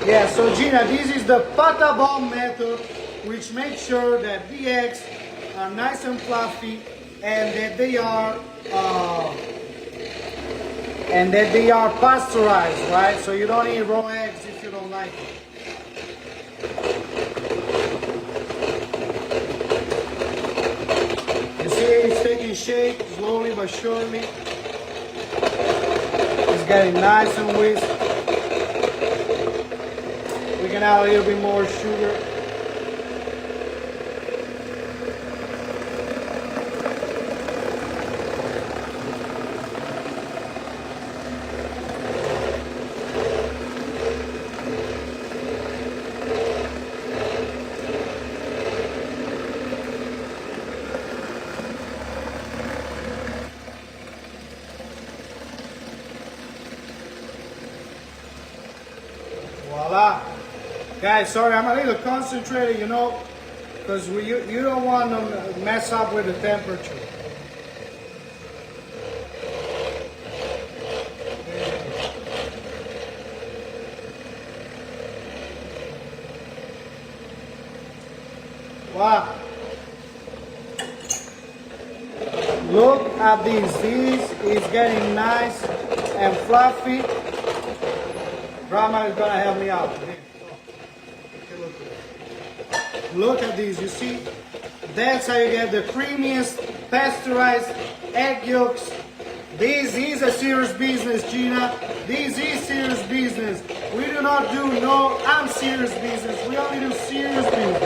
Yeah, so Gina, this is the pata bomb method, which makes sure that the eggs are nice and fluffy and that they are pasteurized, right? So you don't eat raw eggs if you don't like it. You see it's taking shape slowly but surely. It's getting nice and whisked. We can add a little bit more sugar. Voila. Guys, sorry, I'm a little concentrated, you know, because you don't want to mess up with the temperature. Wow. Look at this. This is getting nice and fluffy. Grandma is gonna help me out. Look at this, you see? That's how you get the creamiest pasteurized egg yolks. This is a serious business, Gina. This is serious business. We do not do no I'm serious business. We only do serious business.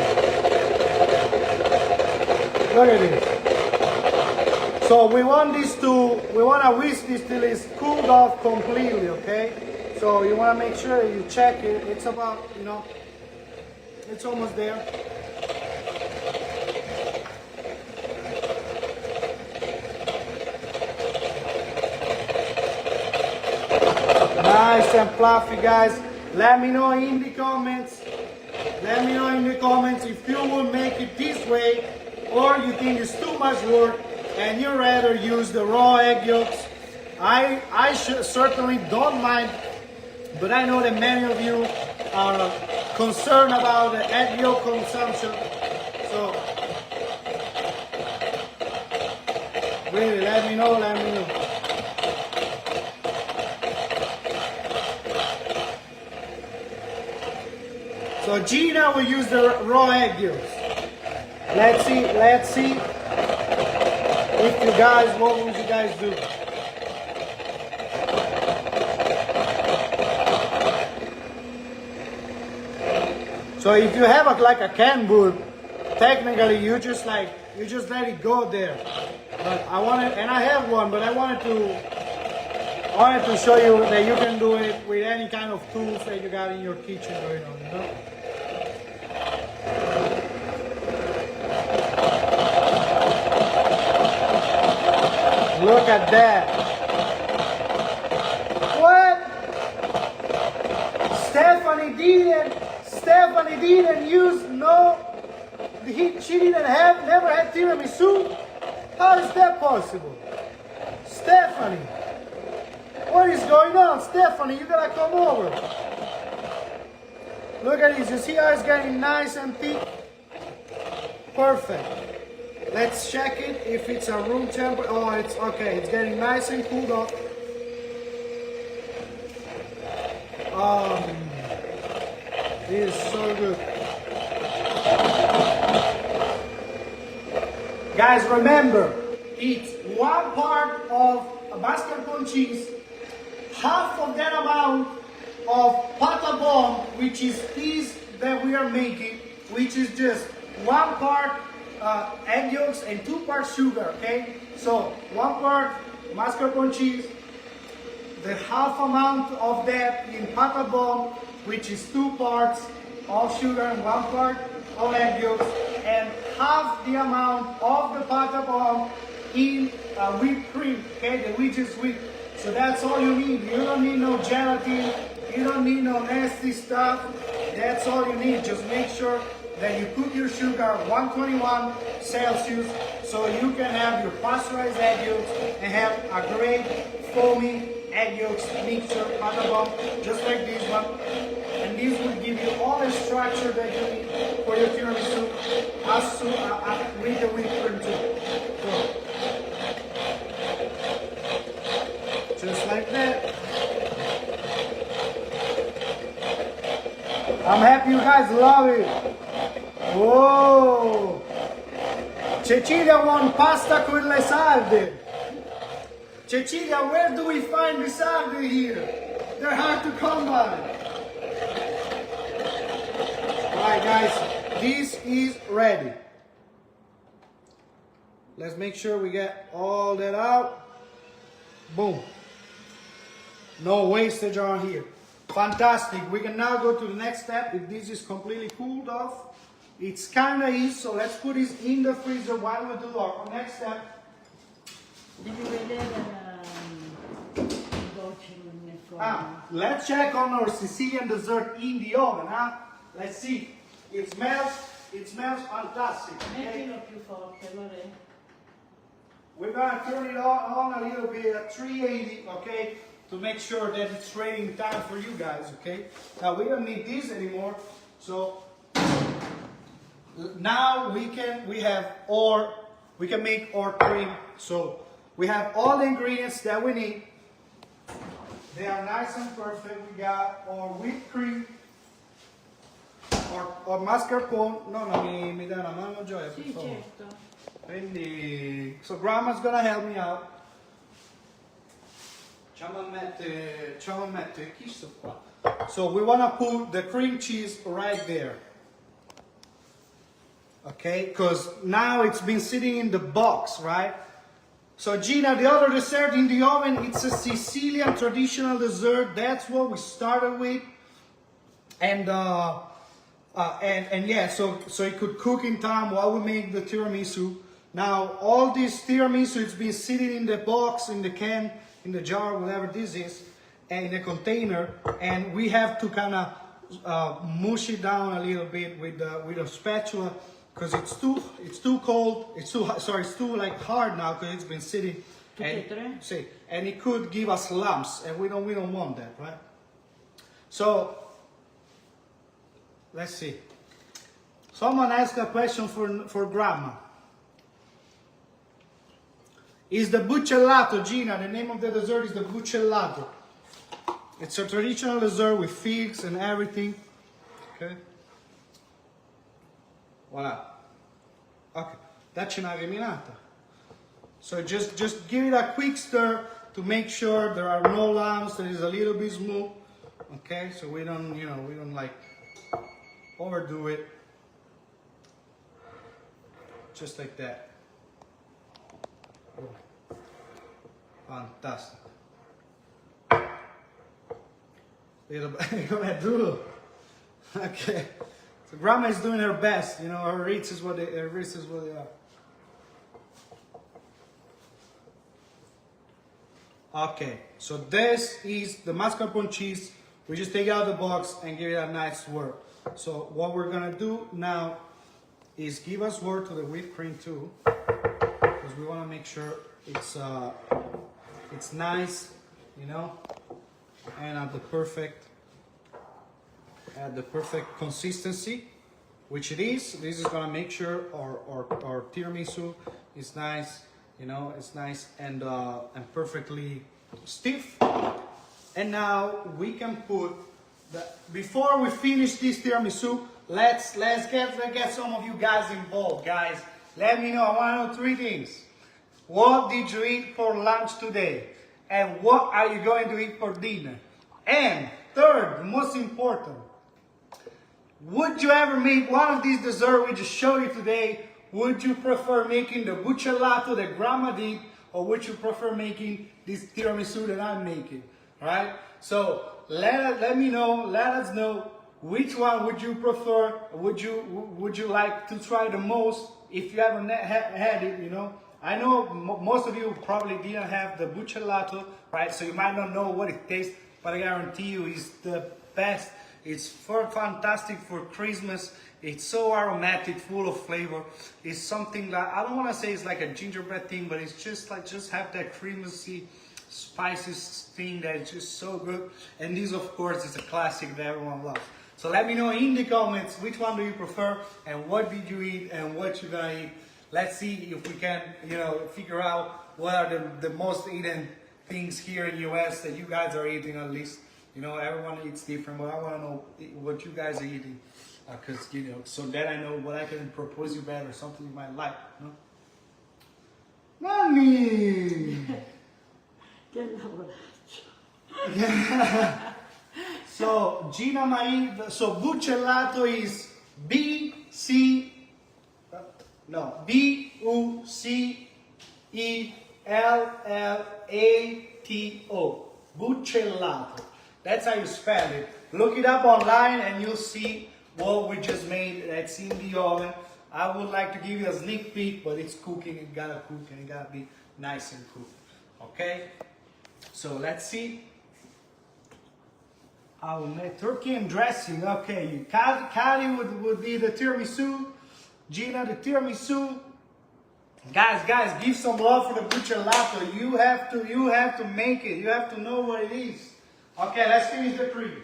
Look at this. So we want to whisk this till it's cooled off completely, okay? So you want to make sure you check it. It's about, you know, it's almost there. Nice and fluffy, guys. Let me know in the comments. Let me know in the comments if you will make it this way or you think it's too much work and you rather use the raw egg yolks. I certainly don't mind, but I know that many of you are concerned about the egg yolk consumption. So really, let me know. So Gina will use the raw egg yolks. Let's see if you guys, what would you guys do? So if you have like a can boot, technically you just let it go there. But I have one, but I wanted to show you that you can do it with any kind of tools that you got in your kitchen going on, you know? Look at that. What? Stephanie didn't use she never had tiramisu? How is that possible? Stephanie, what is going on? Stephanie, you gotta come over. Look at this, you see how it's getting nice and thick? Perfect. Let's check it if it's a room temperature. Oh, it's okay. It's getting nice and cooled off. This is so good. Guys, remember, it's 1 part of a mascarpone cheese, half of that amount of pata bomb, which is this that we are making, which is just 1 part egg yolks and 2 parts sugar, okay? So 1 part mascarpone cheese, the half amount of that in pata bomb, which is 2 parts of sugar and 1 part of egg yolks, and half the amount of the pata bomb in whipped cream, okay? Which is whipped. So that's all you need. You don't need no gelatin. You don't need no nasty stuff. That's all you need. Just make sure that you cook your sugar 121 Celsius so you can have your pasteurized egg yolks and have a great foamy egg yolks mixture, pata bomb, just like this one. And this will give you all the structure that you need for your tiramisu with the whipped cream too. So, just like that. I'm happy you guys love it. Whoa! Cecilia won pasta con le sarde. Cecilia, where do we find the sarde here? They're hard to come by. Alright guys, this is ready. Let's make sure we get all that out. Boom. No wastage on here. Fantastic. We can now go to the next step. If this is completely cooled off, it's kind of easy. So let's put this in the freezer while we do our next step. Devi vedere il dolce cuocerlo nel forno. Let's check on our Sicilian dessert in the oven, huh? Let's see. It smells fantastic. Okay? Mettilo più forte, Lore. We're gonna turn it on a little bit at 380, okay? To make sure that it's ready in time for you guys, okay? Now we don't need this anymore, so now we can make our cream. So we have all the ingredients that we need. They are nice and perfect. We got our whipped cream, our mascarpone. No, mi dai una mano, Gioia, per Sì, favore. certo. Quindi, so grandma's gonna help me out. Ci a mettere chi sto qua. So we wanna put the cream cheese right there. Okay, because now it's been sitting in the box, right? So Gina, the other dessert in the oven, it's a Sicilian traditional dessert. That's what we started with. And yeah, so it could cook in time while we make the tiramisu. Now all this tiramisu, it's been sitting in the box, in the can, in the jar, whatever this is, and in a container, and we have to kind of mush it down a little bit with a spatula because it's too cold. It's too like hard now because it's been sitting. And, see, and it could give us lumps, and we don't want that, right? So let's see. Someone asked a question for grandma. Is the bucellato, Gina? The name of the dessert is the bucellato. It's a traditional dessert with figs and everything. Okay. Voila. Okay. Dacci una reminata. So just give it a quick stir to make sure there are no lumps. That is a little bit smooth. Okay. So we don't like overdo it. Just like that. Fantastic. Come duro. Okay. So grandma is doing her best. You know, her wrists is what they are. Okay. So this is the mascarpone cheese. We just take it out of the box and give it a nice swirl. So what we're gonna do now is give a swirl to the whipped cream too, because we want to make sure it's nice, you know, and at the perfect consistency, which it is. This is gonna make sure our tiramisu is nice, you know, it's nice and perfectly stiff. And now we can put before we finish this tiramisu, let's get some of you guys involved, guys. Let me know. I want to know 3 things. What did you eat for lunch today? And what are you going to eat for dinner? And third, the most important, would you ever make one of these desserts we just showed you today? Would you prefer making the bucellato that grandma did, or would you prefer making this tiramisu that I'm making? All right? So let me know. Let us know which one would you prefer. Would you like to try the most if you haven't had it? You know. I know most of you probably didn't have the bucellato, right? So you might not know what it tastes, but I guarantee you it's the best. It's fantastic for Christmas. It's so aromatic, full of flavor. It's something that, I don't want to say it's like a gingerbread thing, but it's just like, just have that creamy, spicy thing that is just so good. And this, of course, is a classic that everyone loves. So let me know in the comments, which one do you prefer, and what did you eat, and what you're gonna eat. Let's see if we can, you know, figure out what are the most eaten things here in US that you guys are eating at least. You know, everyone eats different, but I want to know what you guys are eating. Because, you know, so that I know what I can propose you better, something you might like. No? Mommy! Che lavoraccio. So, Gina Mai, so bucellato is B-U-C-E-L-L-A-T-O. Bucellato. That's how you spell it. Look it up online and you'll see what we just made. That's in the oven. I would like to give you a sneak peek, but it's cooking. It gotta cook and it gotta be nice and cooked. Okay? So let's see. our turkey and dressing. Okay, Kari would be the tiramisu. Gina, the tiramisu. Guys, give some love for the buccellato. You have to make it. You have to know what it is. Okay, let's finish the cream.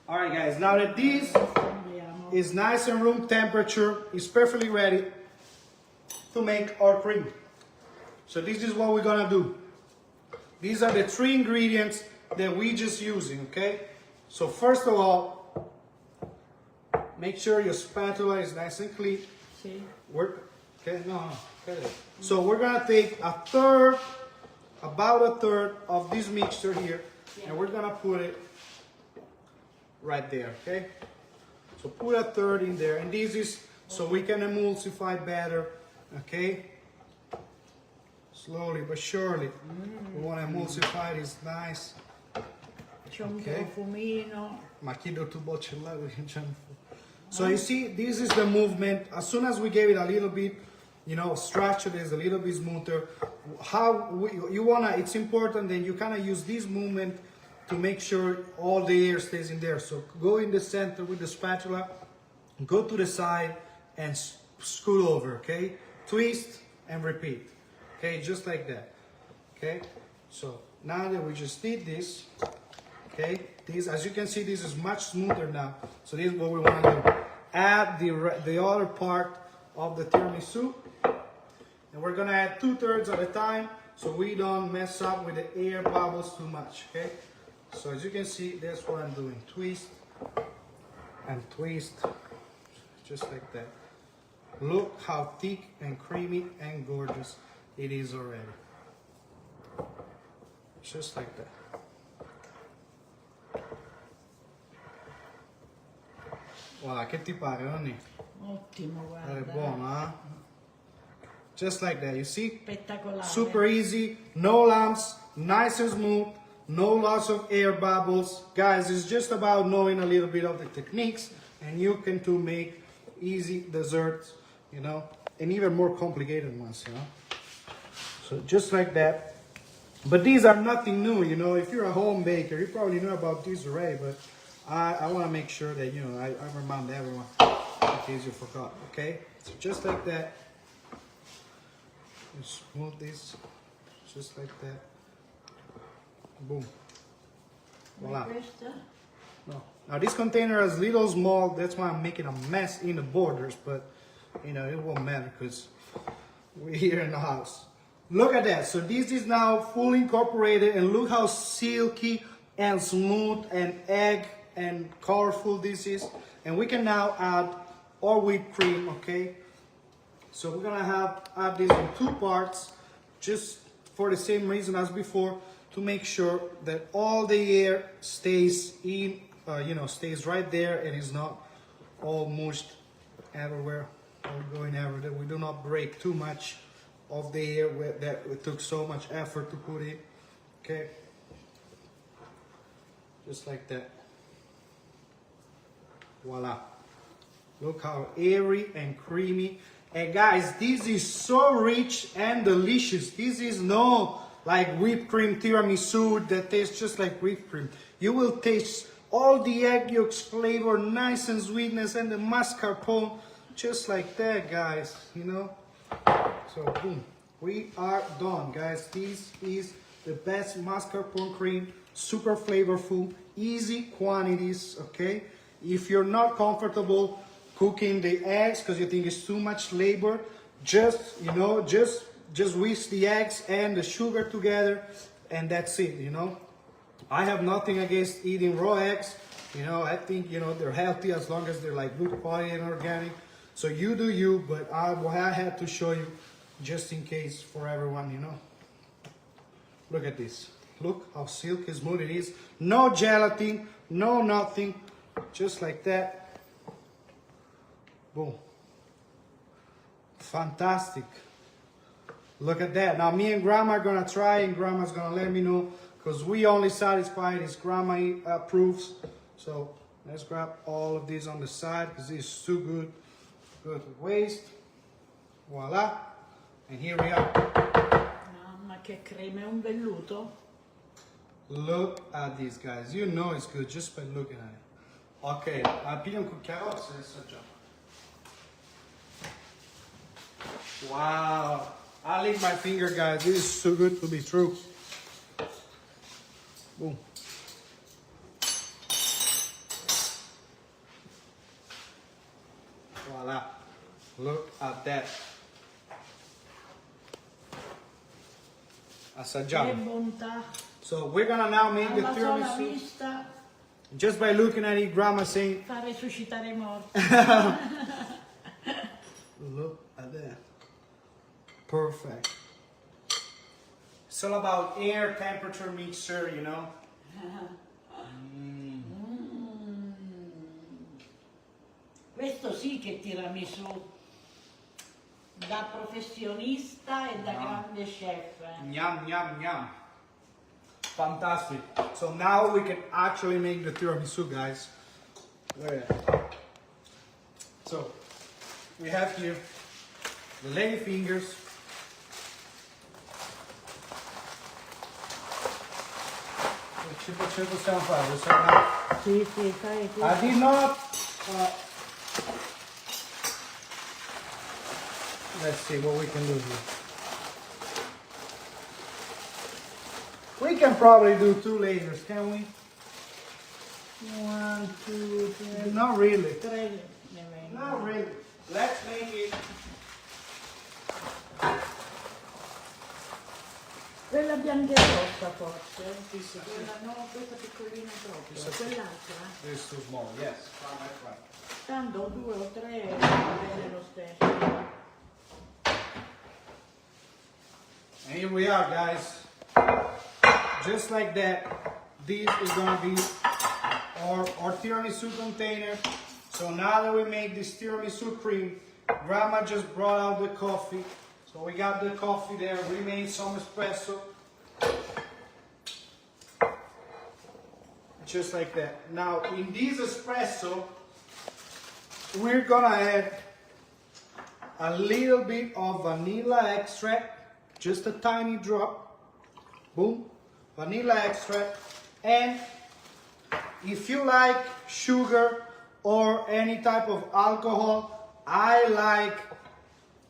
All right, guys. Now that this is nice and room temperature, it's perfectly ready to make our cream. So this is what we're gonna do. These are the 3 ingredients that we just using. Okay. So first of all, make sure your spatula is nice and clean. Sì. Okay, no. Okay. So we're gonna take about a third of this mixture here, and we're gonna put it right there. Okay. So put a third in there, and this is so we can emulsify better. Okay. Slowly but surely. We want to emulsify this nice. C'è un profumino. Ma chiedo tu boccellato. So you see, this is the movement. As soon as we gave it a little bit, you know, structure is a little bit smoother. It's important that you kind of use this movement to make sure all the air stays in there. So go in the center with the spatula, go to the side and scoot over, okay? Twist and repeat, okay? Just like that, okay? So now that we just did this, okay? This, as you can see, this is much smoother now. So this is what we want to do. Add the other part of the tiramisu, and we're gonna add 2/3 at a time so we don't mess up with the air bubbles too much, okay? So as you can see, that's what I'm doing. Twist and twist, just like that. Look how thick and creamy and gorgeous it is already. Just like that. Voilà, che ti pare, Onni? Ottimo, guarda. È buono, eh? Just like that, you see? Spettacolare. Super easy, no lumps, nice and smooth, no loss of air bubbles. Guys, it's just about knowing a little bit of the techniques, and you can too make easy desserts, you know, and even more complicated ones, you know. So just like that. But these are nothing new, you know. If you're a home baker, you probably know about these already, but I want to make sure that, you know, I remind everyone in case you forgot, okay? So just like that. You smooth this, just like that. Boom. Voila. No. Now this container is little small, that's why I'm making a mess in the borders, but you know, it won't matter because we're here in the house. Look at that. So this is now fully incorporated, and look how silky and smooth and egg and colorful this is. And we can now add our whipped cream, okay? So we're gonna add this in 2 parts, just for the same reason as before, to make sure that all the air stays in, you know, stays right there and is not all mushed everywhere or going everywhere. We do not break too much of the air that it took so much effort to put in, okay? Just like that. Voila. Look how airy and creamy. And guys, this is so rich and delicious. This is no like whipped cream tiramisu that tastes just like whipped cream. You will taste all the egg yolks flavor, nice and sweetness, and the mascarpone, just like that, guys, you know? So boom, we are done, guys. This is the best mascarpone cream, super flavorful, easy quantities, okay? If you're not comfortable cooking the eggs because you think it's too much labor, just, you know, just whisk the eggs and the sugar together, and that's it, you know. I have nothing against eating raw eggs, you know. I think, you know, they're healthy as long as they're like good quality and organic. So you do you, but I had to show you just in case for everyone, you know. Look at this. Look how silky smooth it is. No gelatin, no nothing, just like that. Boom. Fantastic. Look at that. Now me and Grandma are gonna try, and Grandma's gonna let me know, because we only satisfied if Grandma approves. So let's grab all of these on the side, because this is too good. Good to waste. Voila. And here we are. che crema, è un velluto? Look at these guys. You know it's good just by looking at it. Ok, appena un cucchiaio se assaggiamo. Wow. I lick my finger, guys. This is so good to be true. Boom. Voila. Look at that. Che Assaggiamo. bontà! So we're gonna now make the Alla sola tiramisu. vista Just by looking at it, Grandma saying, fa resuscitare i morti. look at that. Perfect. It's all about air temperature mixture, you know. Questo sì che tiramisù da professionista e da grande chef. Yum, yum, yum. Fantastic. So now we can actually make the tiramisu, guys. Look at that. So we have here the lady fingers. Ci possiamo fare, Sì, sì, fai tu. I did not. Let's see what we can do here. We can probably do 2 layers, can we? 1, 2, 3. Not really. Tre ne vengono. Not really. Let's make it. Quella bianca e rossa forse? Sì, sì, Quella no, questa piccolina proprio. Sì, sì. Quell'altra? This is too small. Yes. Right. Tanto 2 o 3 va bene lo stesso. And here we are, guys. Just like that, this is gonna be our tiramisu container. So now that we make this tiramisu cream, Grandma just brought out the coffee. So we got the coffee there. We made some espresso. Just like that. Now in this espresso, we're gonna add a little bit of vanilla extract, just a tiny drop. Boom. Vanilla extract. And if you like sugar or any type of alcohol, I like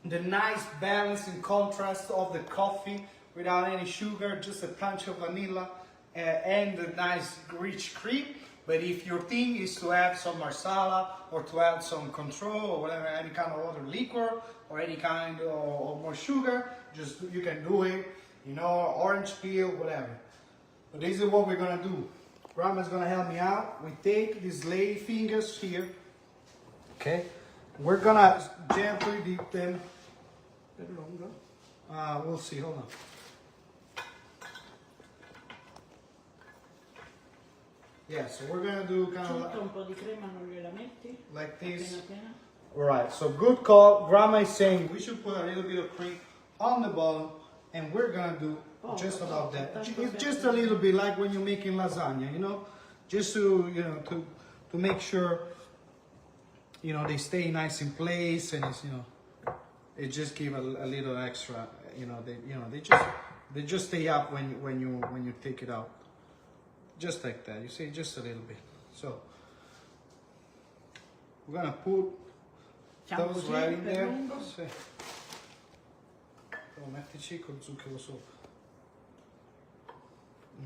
the nice balance and contrast of the coffee without any sugar, just a punch of vanilla and the nice rich cream. But if your thing is to add some marsala or to add some control or whatever, any kind of other liquor or any kind of more sugar, just you can do it, you know, orange peel, whatever. But this is what we're gonna do. Grandma's gonna help me out. We take these lady fingers here, okay? We're gonna gently dip them. We'll see, hold on. Yeah, so we're gonna do kind of Tutto un po' di crema non gliela metti? like this. Appena. Alright, so good call. Grandma is saying we should put a little bit of cream on the bottom, and we're gonna do just about that. It's just a little bit like when you're making lasagna, you know, just to, you know, to make sure, you know, they stay nice in place, and it's, you know, it just give a little extra, you know, they just stay up when you take it out, just like that. You see, just a little bit. So we're gonna put those right in there. Sì. Oh, mettici col zucchero sopra.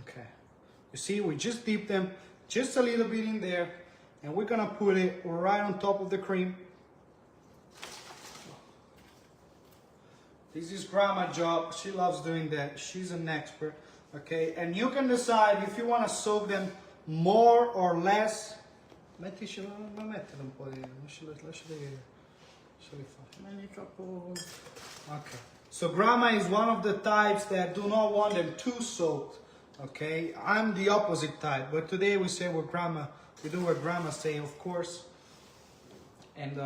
Okay. You see, we just dip them just a little bit in there, and we're gonna put it right on top of the cream. This is Grandma's job. She loves doing that. She's an expert. Okay, and you can decide if you want to soak them more or less. Mettici, ma mettilo un po' di, lasciali fare. Non è troppo... Okay. So Grandma is one of the types that do not want them too soaked. Okay, I'm the opposite type, but today we say what Grandma, we do what Grandma say, of course. And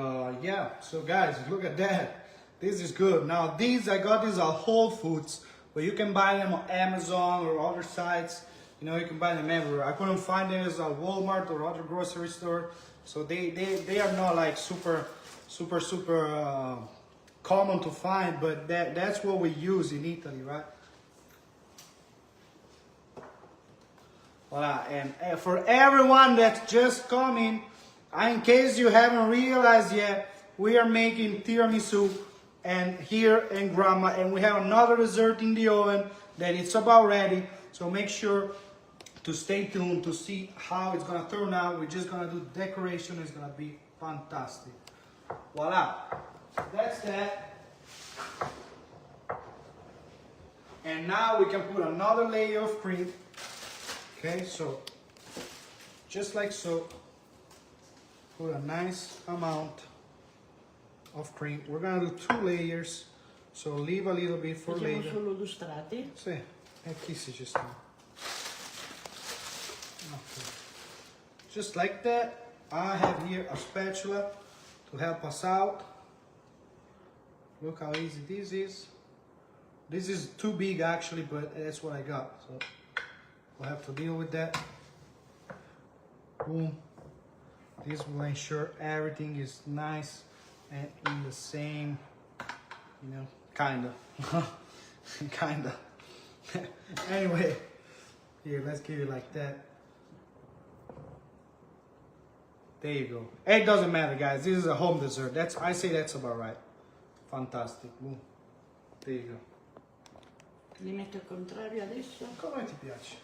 yeah, so guys, look at that. This is good. Now these, I got these at Whole Foods, but you can buy them on Amazon or other sites. You know, you can buy them everywhere. I couldn't find them at Walmart or other grocery store. So they are not like super common to find, but that's what we use in Italy, right? Voila, and for everyone that's just coming, in case you haven't realized yet, we are making tiramisu and here in Grandma, and we have another dessert in the oven that it's about ready. So make sure to stay tuned to see how it's gonna turn out. We're just gonna do decoration. It's gonna be fantastic. Voila, that's that. And now we can put another layer of cream. Okay, so just like so, put a nice amount of cream. We're gonna do 2 layers, so leave a little bit for Facciamo later. solo 2 strati. Sì, e qui ci sta. Okay. Just like that, I have here a spatula to help us out. Look how easy this is. This is too big actually, but that's what I got. So we'll have to deal with that. Boom. This will ensure everything is nice and in the same, you know, kinda. Kinda. Anyway, here, let's give it like that. There you go. It doesn't matter, guys. This is a home dessert. I say that's about right. Fantastic. Boom. There you go. Li metto al contrario adesso. Come ti piace?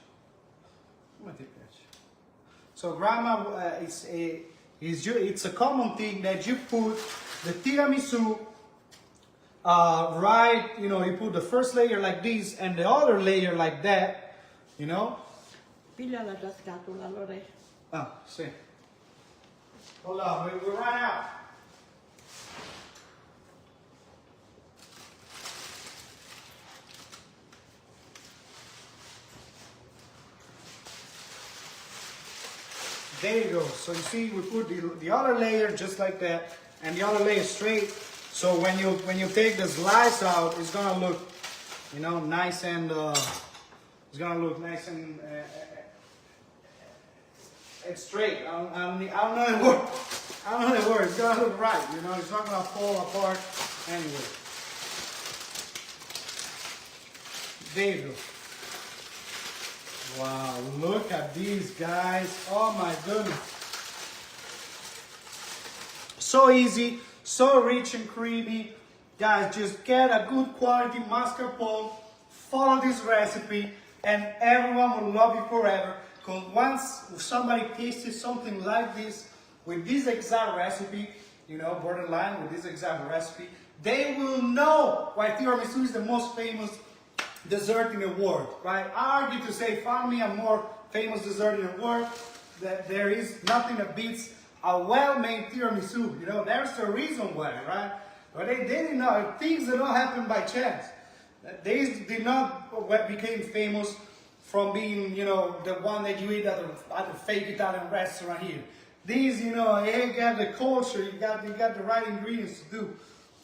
Come ti piace? So, Grandma, it's a common thing that you put the tiramisu right, you know, you put the first layer like this and the other layer like that, you know? Piglia la tua scatola, Lore. Ah, sì. Hold on, we ran out. There you go. So you see, we put the other layer just like that, and the other layer straight. So when you take the slice out, it's gonna look, you know, nice and it's gonna look nice and straight. I don't know the word. I don't know the word. It's gonna look right. You know, it's not gonna fall apart anyway. There you go. Wow, look at these guys. Oh my goodness. So easy, so rich and creamy. Guys, just get a good quality mascarpone, follow this recipe, and everyone will love you forever. Because once somebody tastes something like this, with this exact recipe, you know, borderline with this exact recipe, they will know why tiramisu is the most famous dessert in the world, right? I argue to say, find me a more famous dessert in the world, that there is nothing that beats a well-made tiramisu. You know, there's a reason why, right? But they didn't know, things did not happen by chance. They did not became famous from being, you know, the one that you eat at the fake Italian restaurant here. These, you know, you got the culture, you got the right ingredients to do,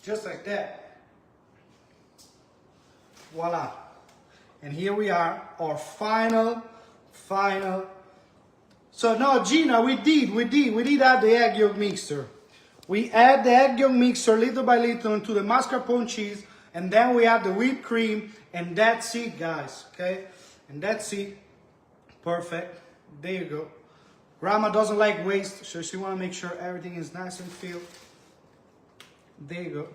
just like that. Voila. And here we are, our final. So no, Gina, we did add the egg yolk mixture. We add the egg yolk mixture little by little into the mascarpone cheese, and then we add the whipped cream, and that's it, guys, okay? And that's it. Perfect. There you go. Grandma doesn't like waste, so she want to make sure everything is nice and filled. There you go.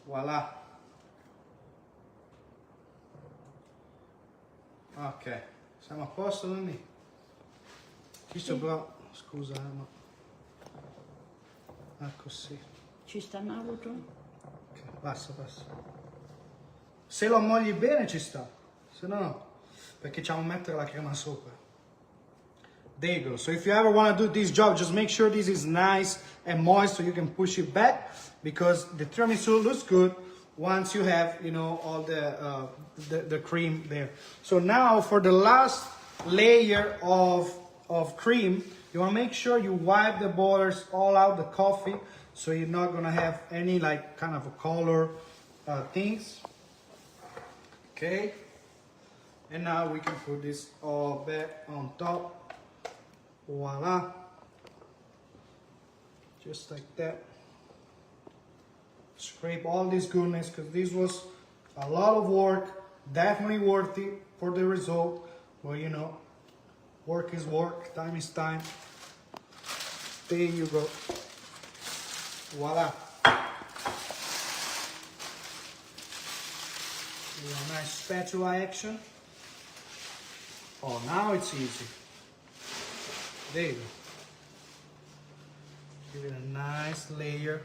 Voila. Ok, siamo a posto, Nonni? Qui sopra, scusa, ma... Ah, così. Ci sta Naruto? Ok, passa. Se lo ammogli bene ci sta, se no no, perché ci dobbiamo mettere la crema sopra. There you go. So if you ever want to do this job, just make sure this is nice and moist so you can push it back, because the tiramisu looks good once you have, you know, all the cream there. So now for the last layer of cream, you want to make sure you wipe the borders all out the coffee, so you're not going to have any like kind of a color things. Okay. And now we can put this all back on top. Voila. Just like that. Scrape all this goodness, because this was a lot of work, definitely worth it for the result. Well, you know, work is work, time is time. There you go. Voila. A nice spatula action. Oh, now it's easy. There you go. Give it a nice layer.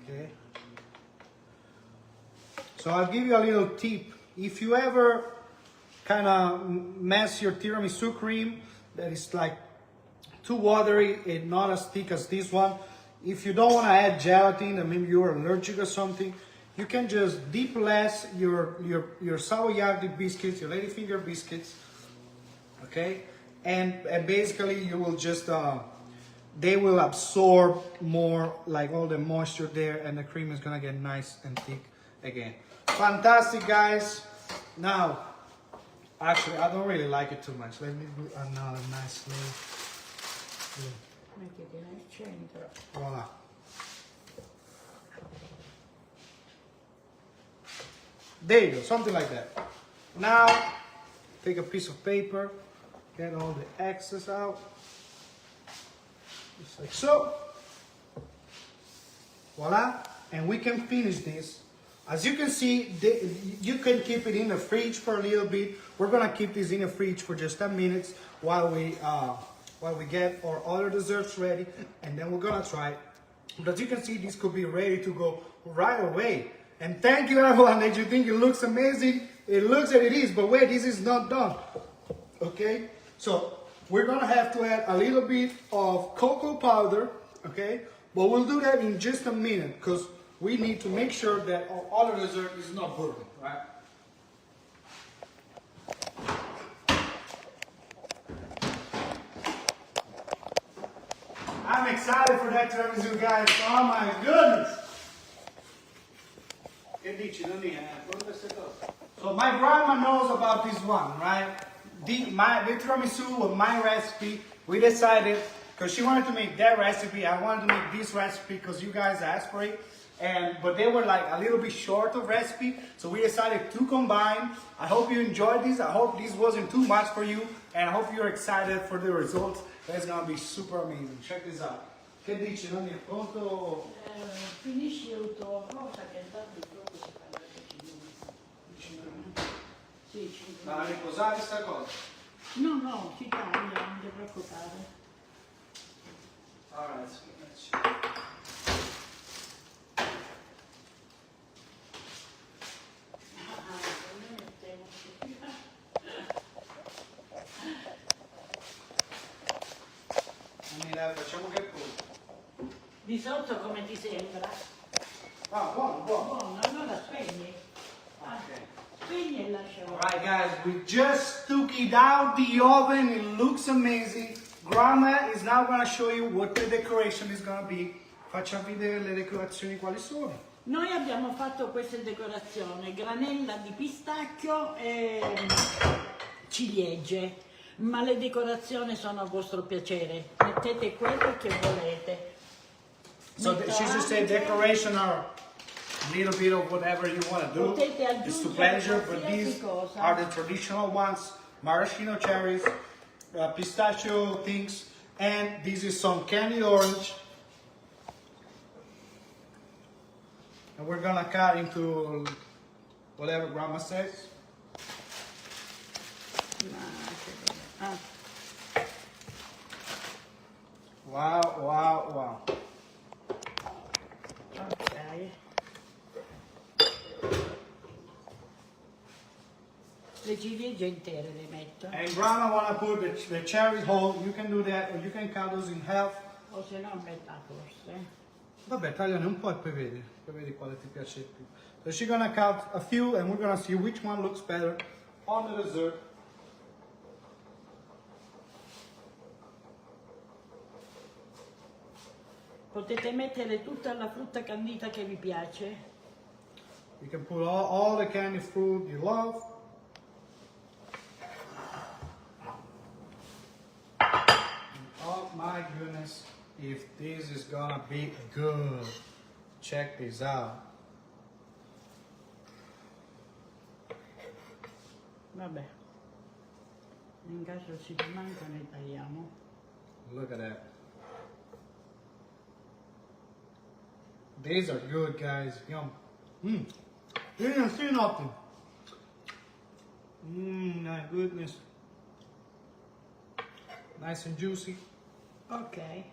Okay. So I'll give you a little tip. If you ever kind of mess your tiramisu cream that is like too watery and not as thick as this one, if you don't want to add gelatin and maybe you're allergic or something, you can just dip less your savoiardi biscuits, your ladyfinger biscuits, okay? And basically you will just, they will absorb more, like all the moisture there, and the cream is gonna get nice and thick again. Fantastic, guys. Now, actually, I don't really like it too much. Let me do another nice layer. Mettiti nel centro. Voila. There you go, something like that. Now, take a piece of paper, get all the excess out, just like so. Voila, and we can finish this. As you can see, you can keep it in the fridge for a little bit. We're gonna keep this in the fridge for just 10 minutes while we get our other desserts ready, and then we're gonna try it. But as you can see, this could be ready to go right away. And thank you everyone that you think it looks amazing. It looks and it is, but wait, this is not done. Okay, so we're gonna have to add a little bit of cocoa powder, okay? But we'll do that in just a minute because we need to make sure that our other dessert is not burning, right? I'm excited for that tiramisu, guys. Oh my goodness! So my grandma knows about this one, right? The tiramisu was my recipe. We decided, because she wanted to make that recipe, I wanted to make this recipe because you guys asked for it. But they were like a little bit short of recipe, so we decided to combine. I hope you enjoyed this. I hope this wasn't too much for you, and I hope you're excited for the results. That's gonna be super amazing. Check this out. Che dici? Non è pronto? Finisci il tuo cosa che tanto il gioco si fa da 5 minuti. Sì, 5 minuti. Ma riposare sta cosa? No, si taglia, non ti preoccupare. Alright, so let's see. Facciamo che poi. Di sotto come ti sembra? Ah, buono, buono. Buono, allora spegni. Okay. Spegni e lascialo. Alright guys, we just took it out the oven. It looks amazing. Grandma is now gonna show you what the decoration is gonna be. Faccia vedere le decorazioni quali sono. Noi abbiamo fatto questa decorazione, granella di pistacchio e ciliegie. Ma le decorazioni sono a vostro piacere, mettete quello che volete. So she just said decoration are a little bit of whatever you want to do. Potete It's to aggiungere pleasure, but these qualsiasi cosa. are the traditional ones. Maraschino cherries, pistachio things, and this is some candied orange. And we're gonna cut into whatever grandma says. Wow, wow, wow. Ok. Le ciliegie intere le metto. And grandma wanna put the cherry whole. You can do that, or you can cut those in half. O se no a metà forse. Vabbè, tagliane un po' e poi vedi quale ti piace di più. So she's gonna cut a few and we're gonna see which one looks better on the dessert. Potete mettere tutta la frutta candita che vi piace. You can put all the candy fruit you love. Oh my goodness, if this is gonna be good. Check this out. Vabbè, in caso ci manca ne tagliamo. Look at that. These are good, guys. Yum. You didn't see nothing. My goodness. Nice and juicy. Ok.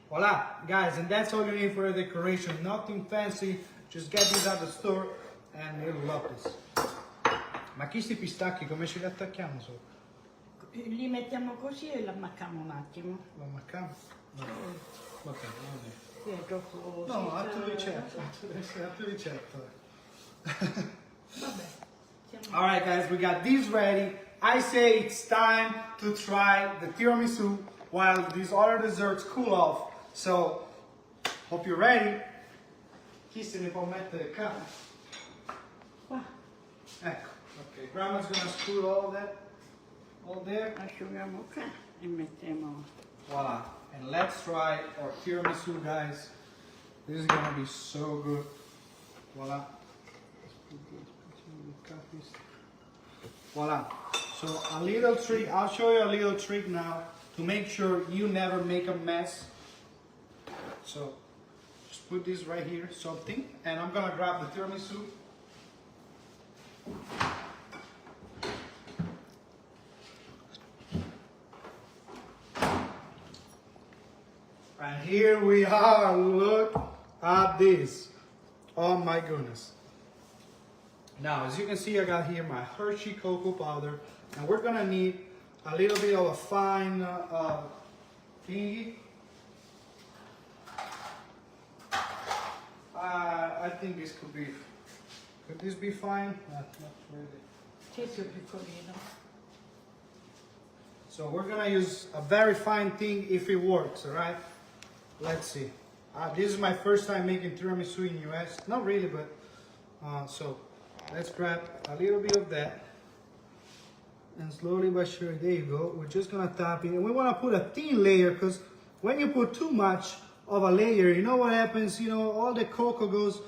Voila, guys, and that's all you need for a decoration. Nothing fancy. Just get these at the store and you'll love this. Ma questi pistacchi come ce li attacchiamo sopra? Li mettiamo così e li ammacchiamo un attimo. Lo ammacchiamo? No. Va bene, va bene. Sì, è troppo... No, a tu ricetto. Vabbè. All right, guys, we got these ready. I say it's time to try the tiramisu while these other desserts cool off. So, hope you're ready. Chi se ne può mettere qua? Qua. Ecco, ok. Grandma's gonna screw all that, all there. Asciughiamo qua e mettiamo... Voila. And let's try our tiramisu, guys. This is gonna be so good. Voila. Voila. So a little trick, I'll show you a little trick now to make sure you never make a mess. So just put this right here, something, and I'm gonna grab the tiramisu. And here we are, look at this. Oh my goodness. Now, as you can see, I got here my Hershey cocoa powder, and we're gonna need a little bit of a fine thingy. I think this could this be fine? Not really. Sì, più piccolino. So we're gonna use a very fine thing if it works, all right? Let's see. This is my first time making tiramisu in US. Not really, but so let's grab a little bit of that. And slowly but surely, there you go. We're just gonna tap it. And we wanna put a thin layer because when you put too much of a layer, you know what happens? You know, all the cocoa goes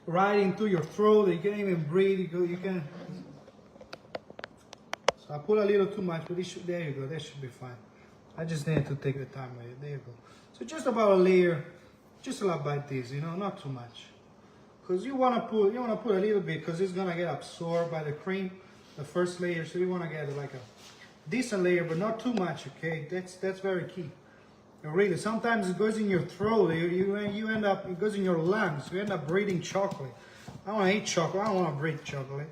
right into your throat. You can't even breathe. You can. So I put a little too much, but there you go. That should be fine. I just need to take the time with it. There you go. So just about a layer, just about like this, you know, not too much. Because you wanna put a little bit because it's gonna get absorbed by the cream, the first layer. So you wanna get like a decent layer, but not too much. Okay, that's very key. And really, sometimes it goes in your throat. You end up, it goes in your lungs. You end up breathing chocolate. I don't wanna eat chocolate. I don't wanna breathe chocolate.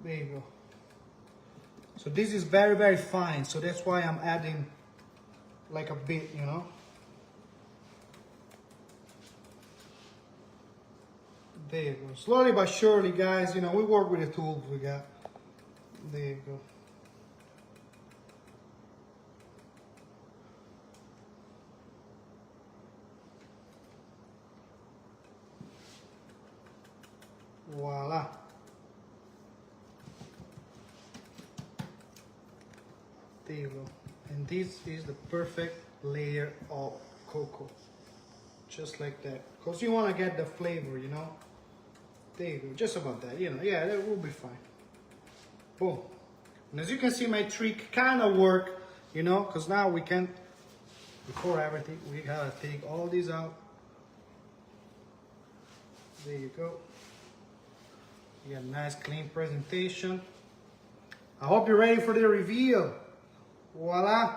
There you go. So this is very, very fine. So that's why I'm adding like a bit, you know. There you go. Slowly but surely, guys, you know, we work with the tools we got. There you go. Voila. There you go. And this is the perfect layer of cocoa. Just like that. Because you want to get the flavor, you know. There you go. Just about that, you know. Yeah, that will be fine. Boom. And as you can see, my trick kind of worked, you know. Because now we can, before everything, we gotta take all these out. There you go. You got a nice clean presentation. I hope you're ready for the reveal. Voila.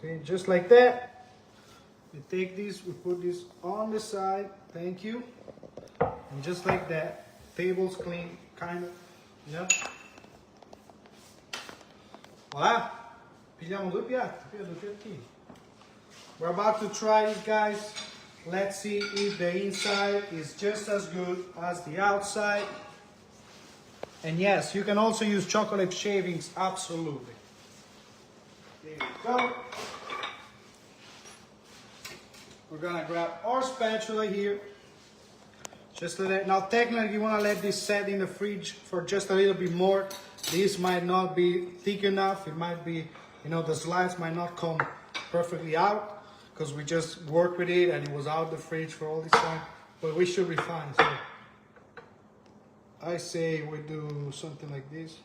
See, just like that. We take this, we put this on the side. Thank you. And just like that, table's clean, kind of. Yeah. Voila. Pigliamo due piatti, due piattini. We're about to try it, guys. Let's see if the inside is just as good as the outside. And yes, you can also use chocolate shavings, absolutely. There you go. We're gonna grab our spatula here. Just let it, now technically you wanna let this set in the fridge for just a little bit more. This might not be thick enough. It might be, you know, the slides might not come perfectly out because we just worked with it and it was out the fridge for all this time. but we should be fine. So I say we do something like this.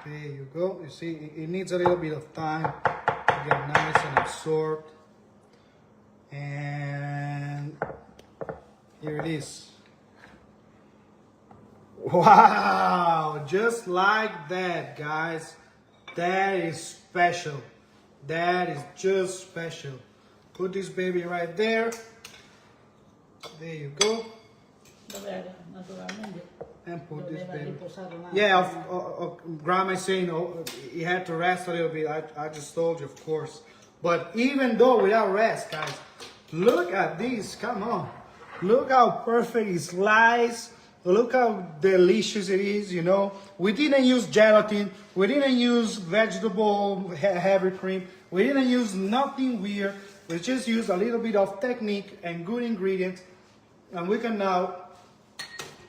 There you go. You see, it needs a little bit of time to get nice and absorbed. And here it is. Wow, just like that, guys. That is special. That is just special. Put this baby right there. There you go. Dov'era, naturalmente. And put this Doveva baby. riposare un attimo. Yeah, Grandma is saying he had to rest a little bit. I just told you, of course. But even though without rest, guys, look at this. Come on. Look how perfect it sliced. Look how delicious it is, you know. We didn't use gelatin. We didn't use vegetable heavy cream. We didn't use nothing weird. We just used a little bit of technique and good ingredients. And we can now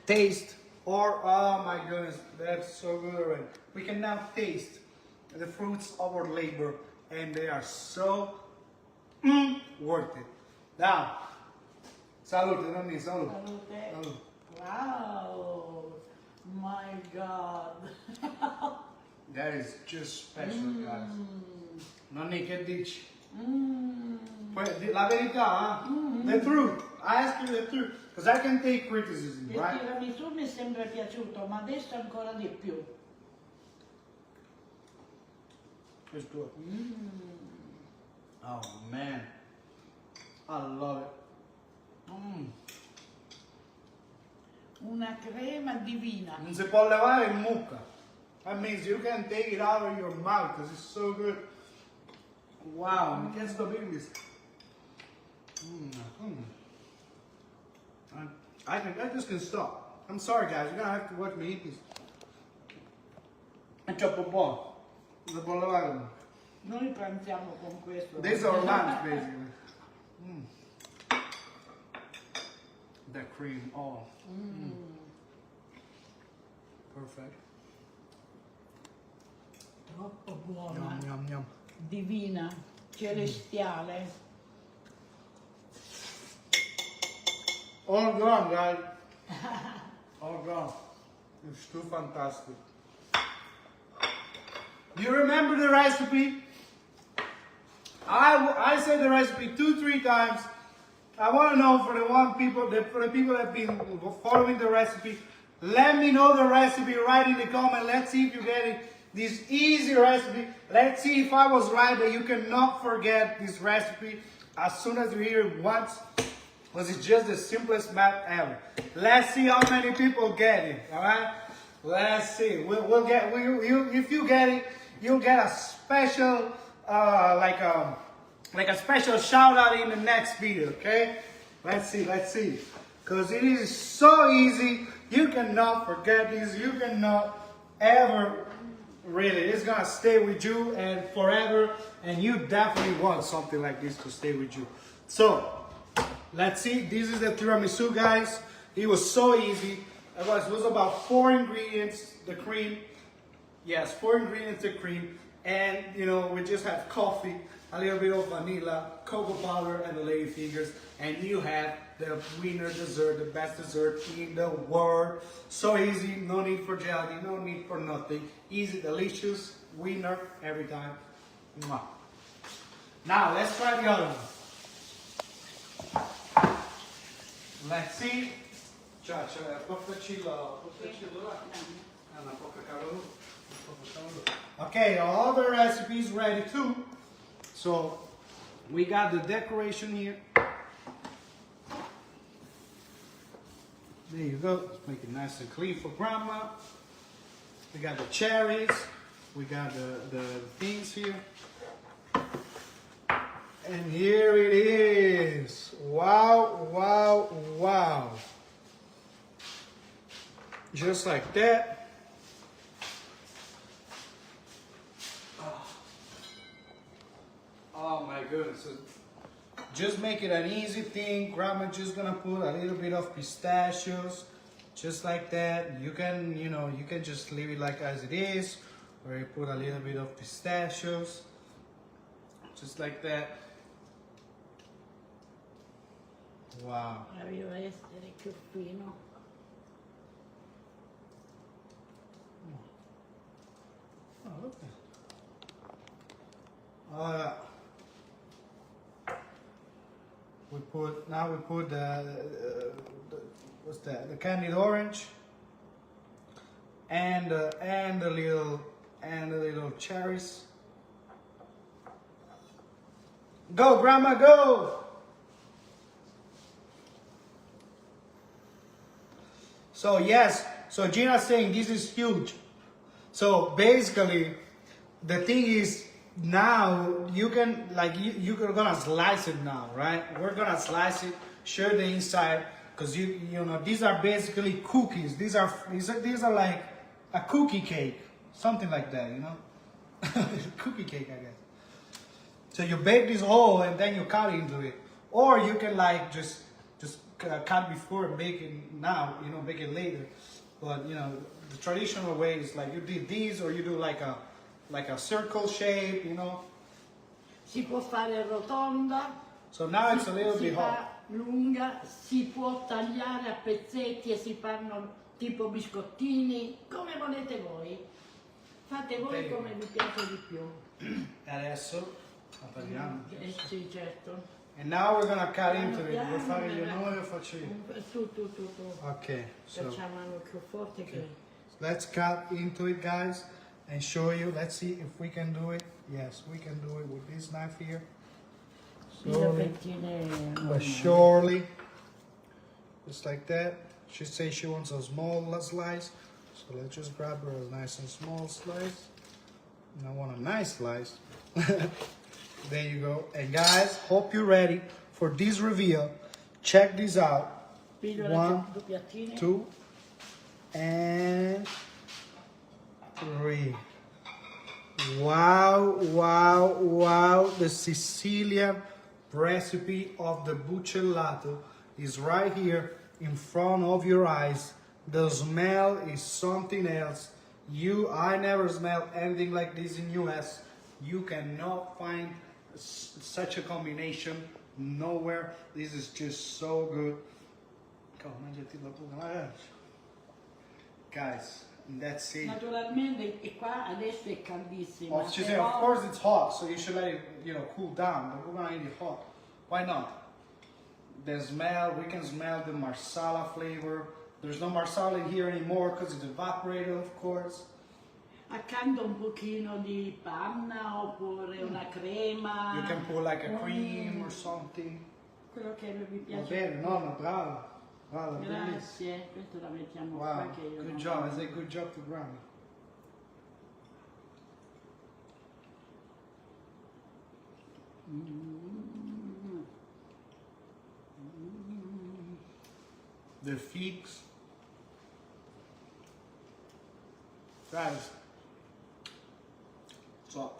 taste, or, oh my goodness, that's so good already. We can now taste the fruits of our labor, and they are so worth it. Now, salute, Nonni, salute. Salute. Salute. Wow, my God. That is just special, guys. Nonni, che dici? La verità, the truth. I ask you the truth, because I can take criticism, Il right? tiramisù mi è sempre piaciuto, ma adesso ancora di più. It's good. Oh man, I love it. Una crema divina. Non si può levare in mucca. That means you can take it out of your mouth because it's so good. Wow, mi chiesto bellissimo. I just can stop. I'm sorry guys, you're gonna have to watch me eat this. È troppo buono. Non si può levare in mucca. Noi pranziamo con questo. These are lunch basically. The cream, oh. Perfect. Troppo buona. Yum, yum, yum. Divina, celestiale. All gone, guys. All gone. It's too fantastic. Do you remember the recipe? I said the recipe 2-3 times. I want to know for the people that have been following the recipe. Let me know the recipe right in the comment. Let's see if you get it. This easy recipe. Let's see if I was right that you cannot forget this recipe as soon as you hear it once. Because it's just the simplest math ever. Let's see how many people get it. All right. Let's see. If you get it, you'll get a special like a special shout out in the next video, okay? Let's see. Because it is so easy. You cannot forget this. You cannot ever, really. It's gonna stay with you and forever. And you definitely want something like this to stay with you. So, let's see. This is the tiramisu, guys. It was so easy. It was about 4 ingredients, the cream. Yes, 4 ingredients, the cream. And, you know, we just have coffee, a little bit of vanilla, cocoa powder, and the lady fingers. And you have the winner dessert, the best dessert in the world. So easy, no need for gelatin, no need for nothing. Easy, delicious, winner every time. Mwah. Now, let's try the other one. Let's see. Okay, all the recipes ready too. So we got the decoration here. There you go. Let's make it nice and clean for grandma. We got the cherries. We got the things here. And here it is. Wow, wow, wow. Just like that. Oh my goodness. So just make it an easy thing. Grandma just gonna put a little bit of pistachios. just like that. You can, you know, you can just leave it like as it is, or you put a little bit of pistachios, just like that. Wow. Doveva essere più fino. Oh, look at that. We put what's that? The candied orange and the little cherries. Go, Grandma, go! So yes, so Gina's saying this is huge. So basically, the thing is now you can you're gonna slice it now, right? We're gonna slice it, share the inside, because you know these are basically cookies. These are like a cookie cake, something like that, you know, cookie cake, I guess. So you bake this whole and then you cut into it, or you can like just cut before and bake it now, you know, bake it later. But you know, the traditional way is like you do these, or you do like a circle shape, you know. Si può fare rotonda. So now it's a little bit hot. Si fa lunga, si può tagliare a pezzetti e si fanno tipo biscottini, come volete voi. Fate voi come vi piace di più. Adesso la tagliamo. Sì, certo. And now we're gonna cut into it. Vuoi fare io? No, io faccio io. Tu. Okay, so Facciamo più forte che... let's cut into it, guys, and show you. Let's see if we can do it. Yes, we can do it with this knife here. Slowly, but surely, just like that. She says she wants a small slice, so let's just grab her a nice and small slice. And I want a nice slice. There you go. And guys, hope you're ready for this reveal. Check this out. 1, 2, and 3. Wow. The Sicilian recipe of the bucellato is right here in front of your eyes. The smell is something else. I never smelled anything like this in US. You cannot find such a combination nowhere. This is just so good. Guys, that's it. Naturalmente e qua adesso è caldissimo. Of course it's hot, so you should let it, you know, cool down. But we're gonna eat it hot. Why not? The smell, we can smell the marsala flavor. There's no marsala in here anymore because it's evaporated, of course. Accanto un pochino di panna oppure una crema. You can put like a cream or something. Quello che vi Va piace. bene, no, brava. Brava, bellissimo. Grazie, questo la mettiamo Wow, qua che io good non job. I ho. say good job to Grandma. The figs. Guys, so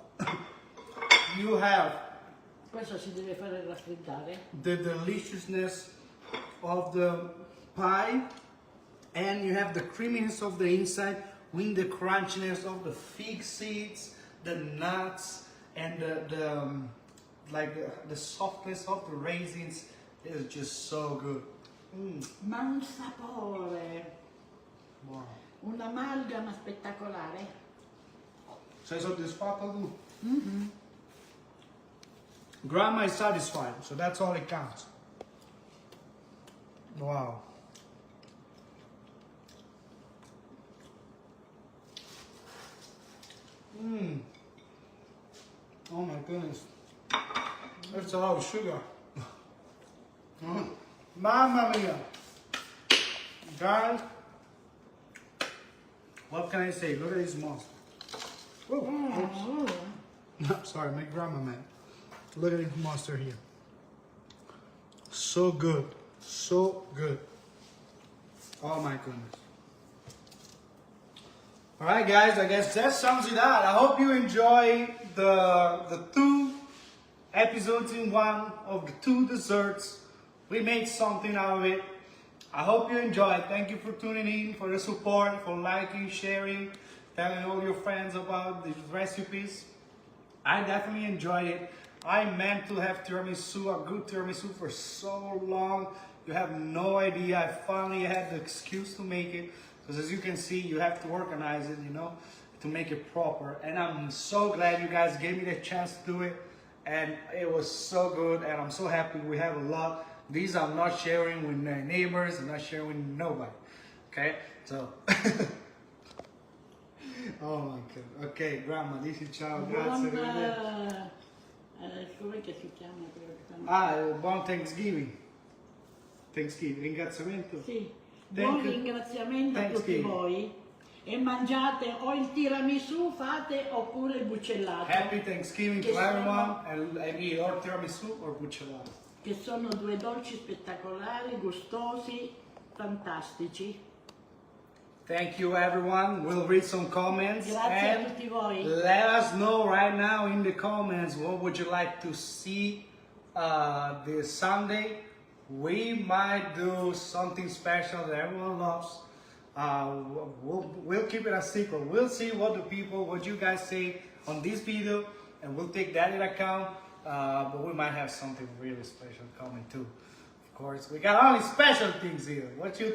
you have Questo si deve fare raffreddare. the deliciousness of the pie, and you have the creaminess of the inside with the crunchiness of the fig seeds, the nuts, and the softness of the raisins. It's just so good. Ma un sapore, Wow. un'amalgama spettacolare. Sei soddisfatto tu? Grandma is satisfied, so that's all it counts. Wow. Oh my goodness. That's a lot of sugar. Mamma mia. Guys, what can I say? Look at this monster. Oh, oops. Sorry, my grandma, man. Look at this monster here. So good. So good. Oh my goodness. Alright guys, I guess that sums it up. I hope you enjoy the 2 episodes in one of the 2 desserts. We made something out of it. I hope you enjoyed. Thank you for tuning in, for the support, for liking, sharing, telling all your friends about these recipes. I definitely enjoyed it. I meant to have tiramisu, a good tiramisu, for so long. You have no idea. I finally had the excuse to make it. Because as you can see, you have to organize it, you know, to make it proper. And I'm so glad you guys gave me the chance to do it. And it was so good. And I'm so happy we have a lot. These I'm not sharing with my neighbors. I'm not sharing with nobody. Okay? So... Oh my God. Ok, Grandma, dici ciao, grazie. Com'è che si chiama? Buon Thanksgiving. Thanksgiving, ringraziamento. Sì, Thank buon you. ringraziamento a tutti Thanksgiving. voi e mangiate o il tiramisù fate oppure il buccellato. Happy Thanksgiving Che to everyone sono- and eat or tiramisu or buccellato. Che sono due dolci spettacolari, gustosi, fantastici. Thank you everyone. We'll read some comments Grazie a and tutti voi. let us know right now in the comments what would you like to see this Sunday. We might do something special that everyone loves. We'll keep it a secret. We'll see what you guys say on this video, and we'll take that into account. But we might have something really special coming too. Of course, we got only special things here. What do you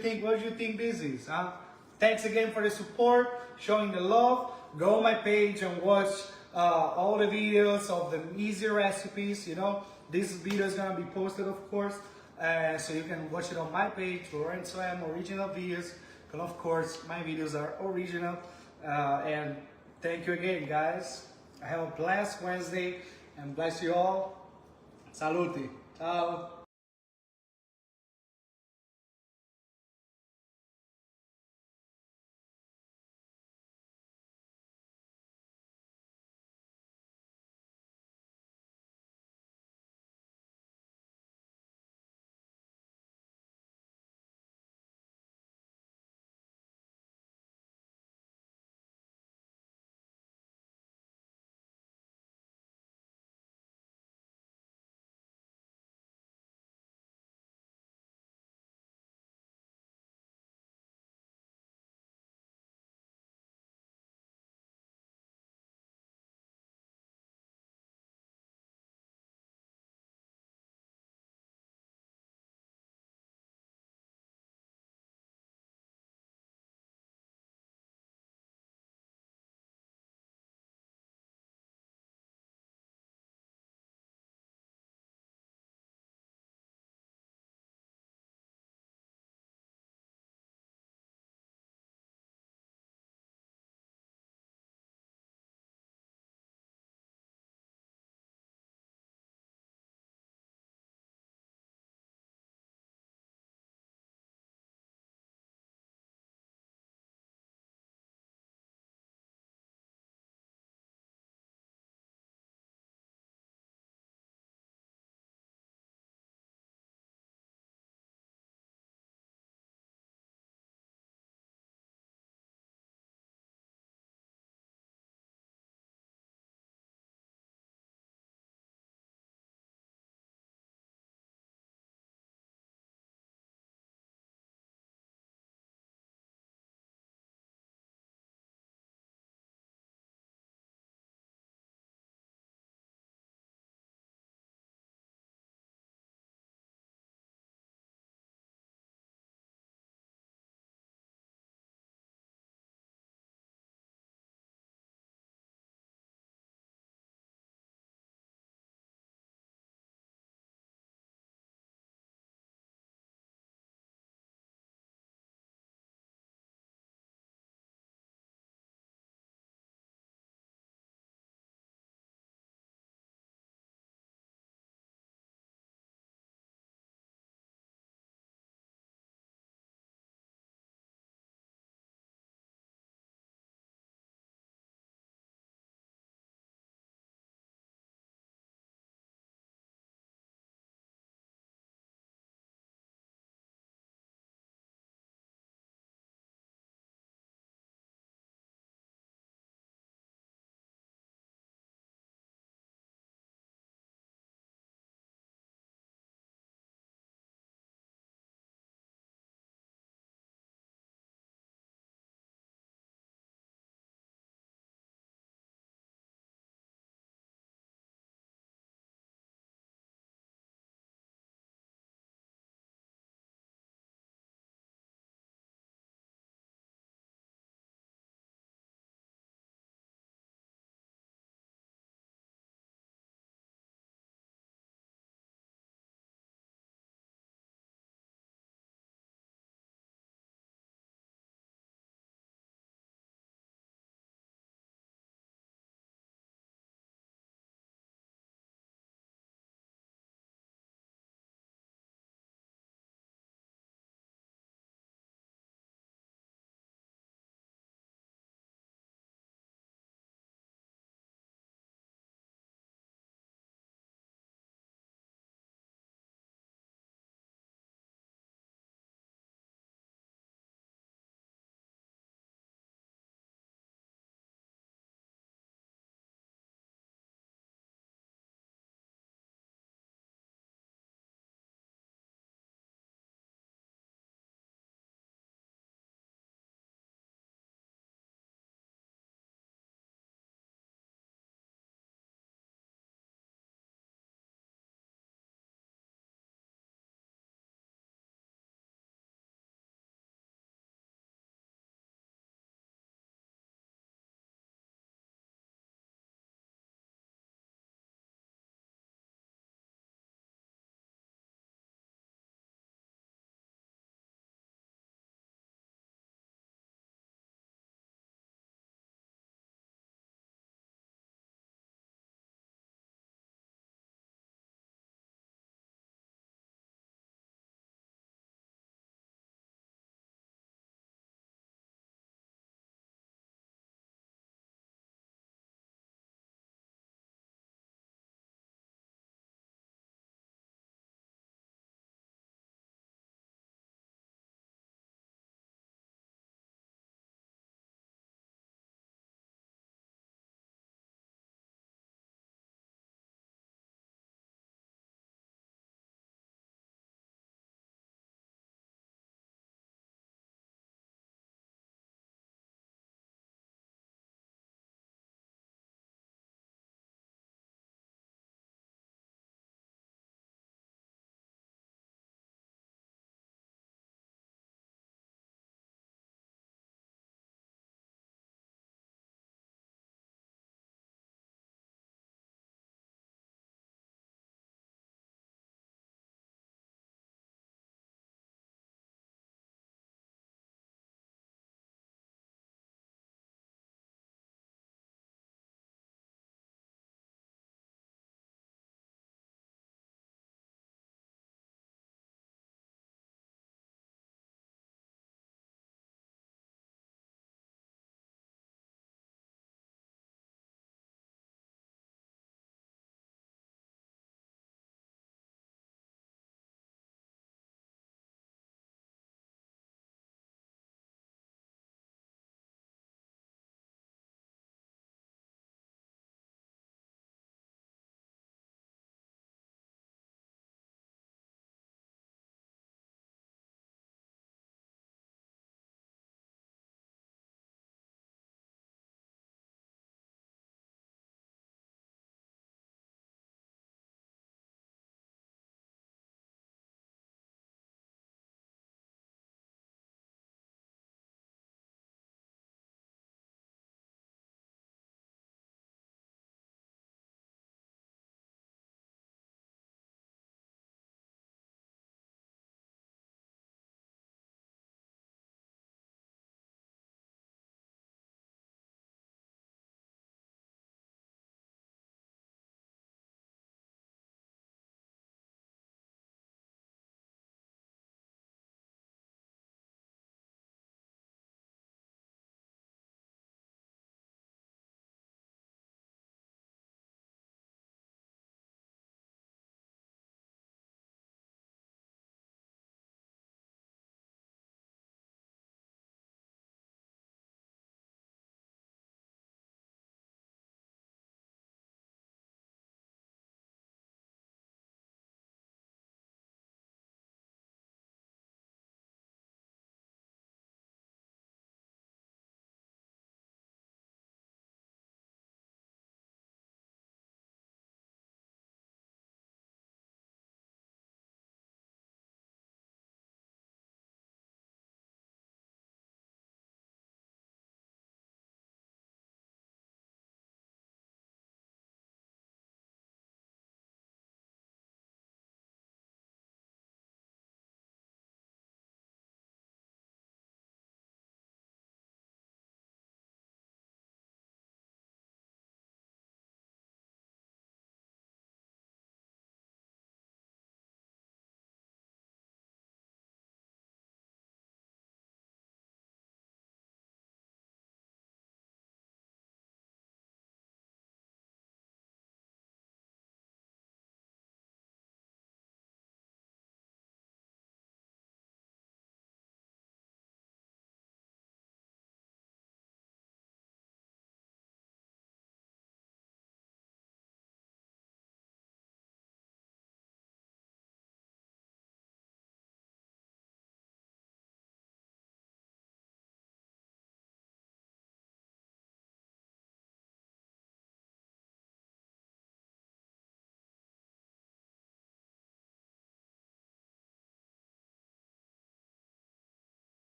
think this is, huh? Thanks again for the support, showing the love. Go on my page and watch all the videos of the easy recipes. You know, this video is gonna be posted, of course, so you can watch it on my page, Lorenzo M Original Videos. And of course, my videos are original. And thank you again, guys. Have a blessed Wednesday and bless you all. Saluti. Ciao.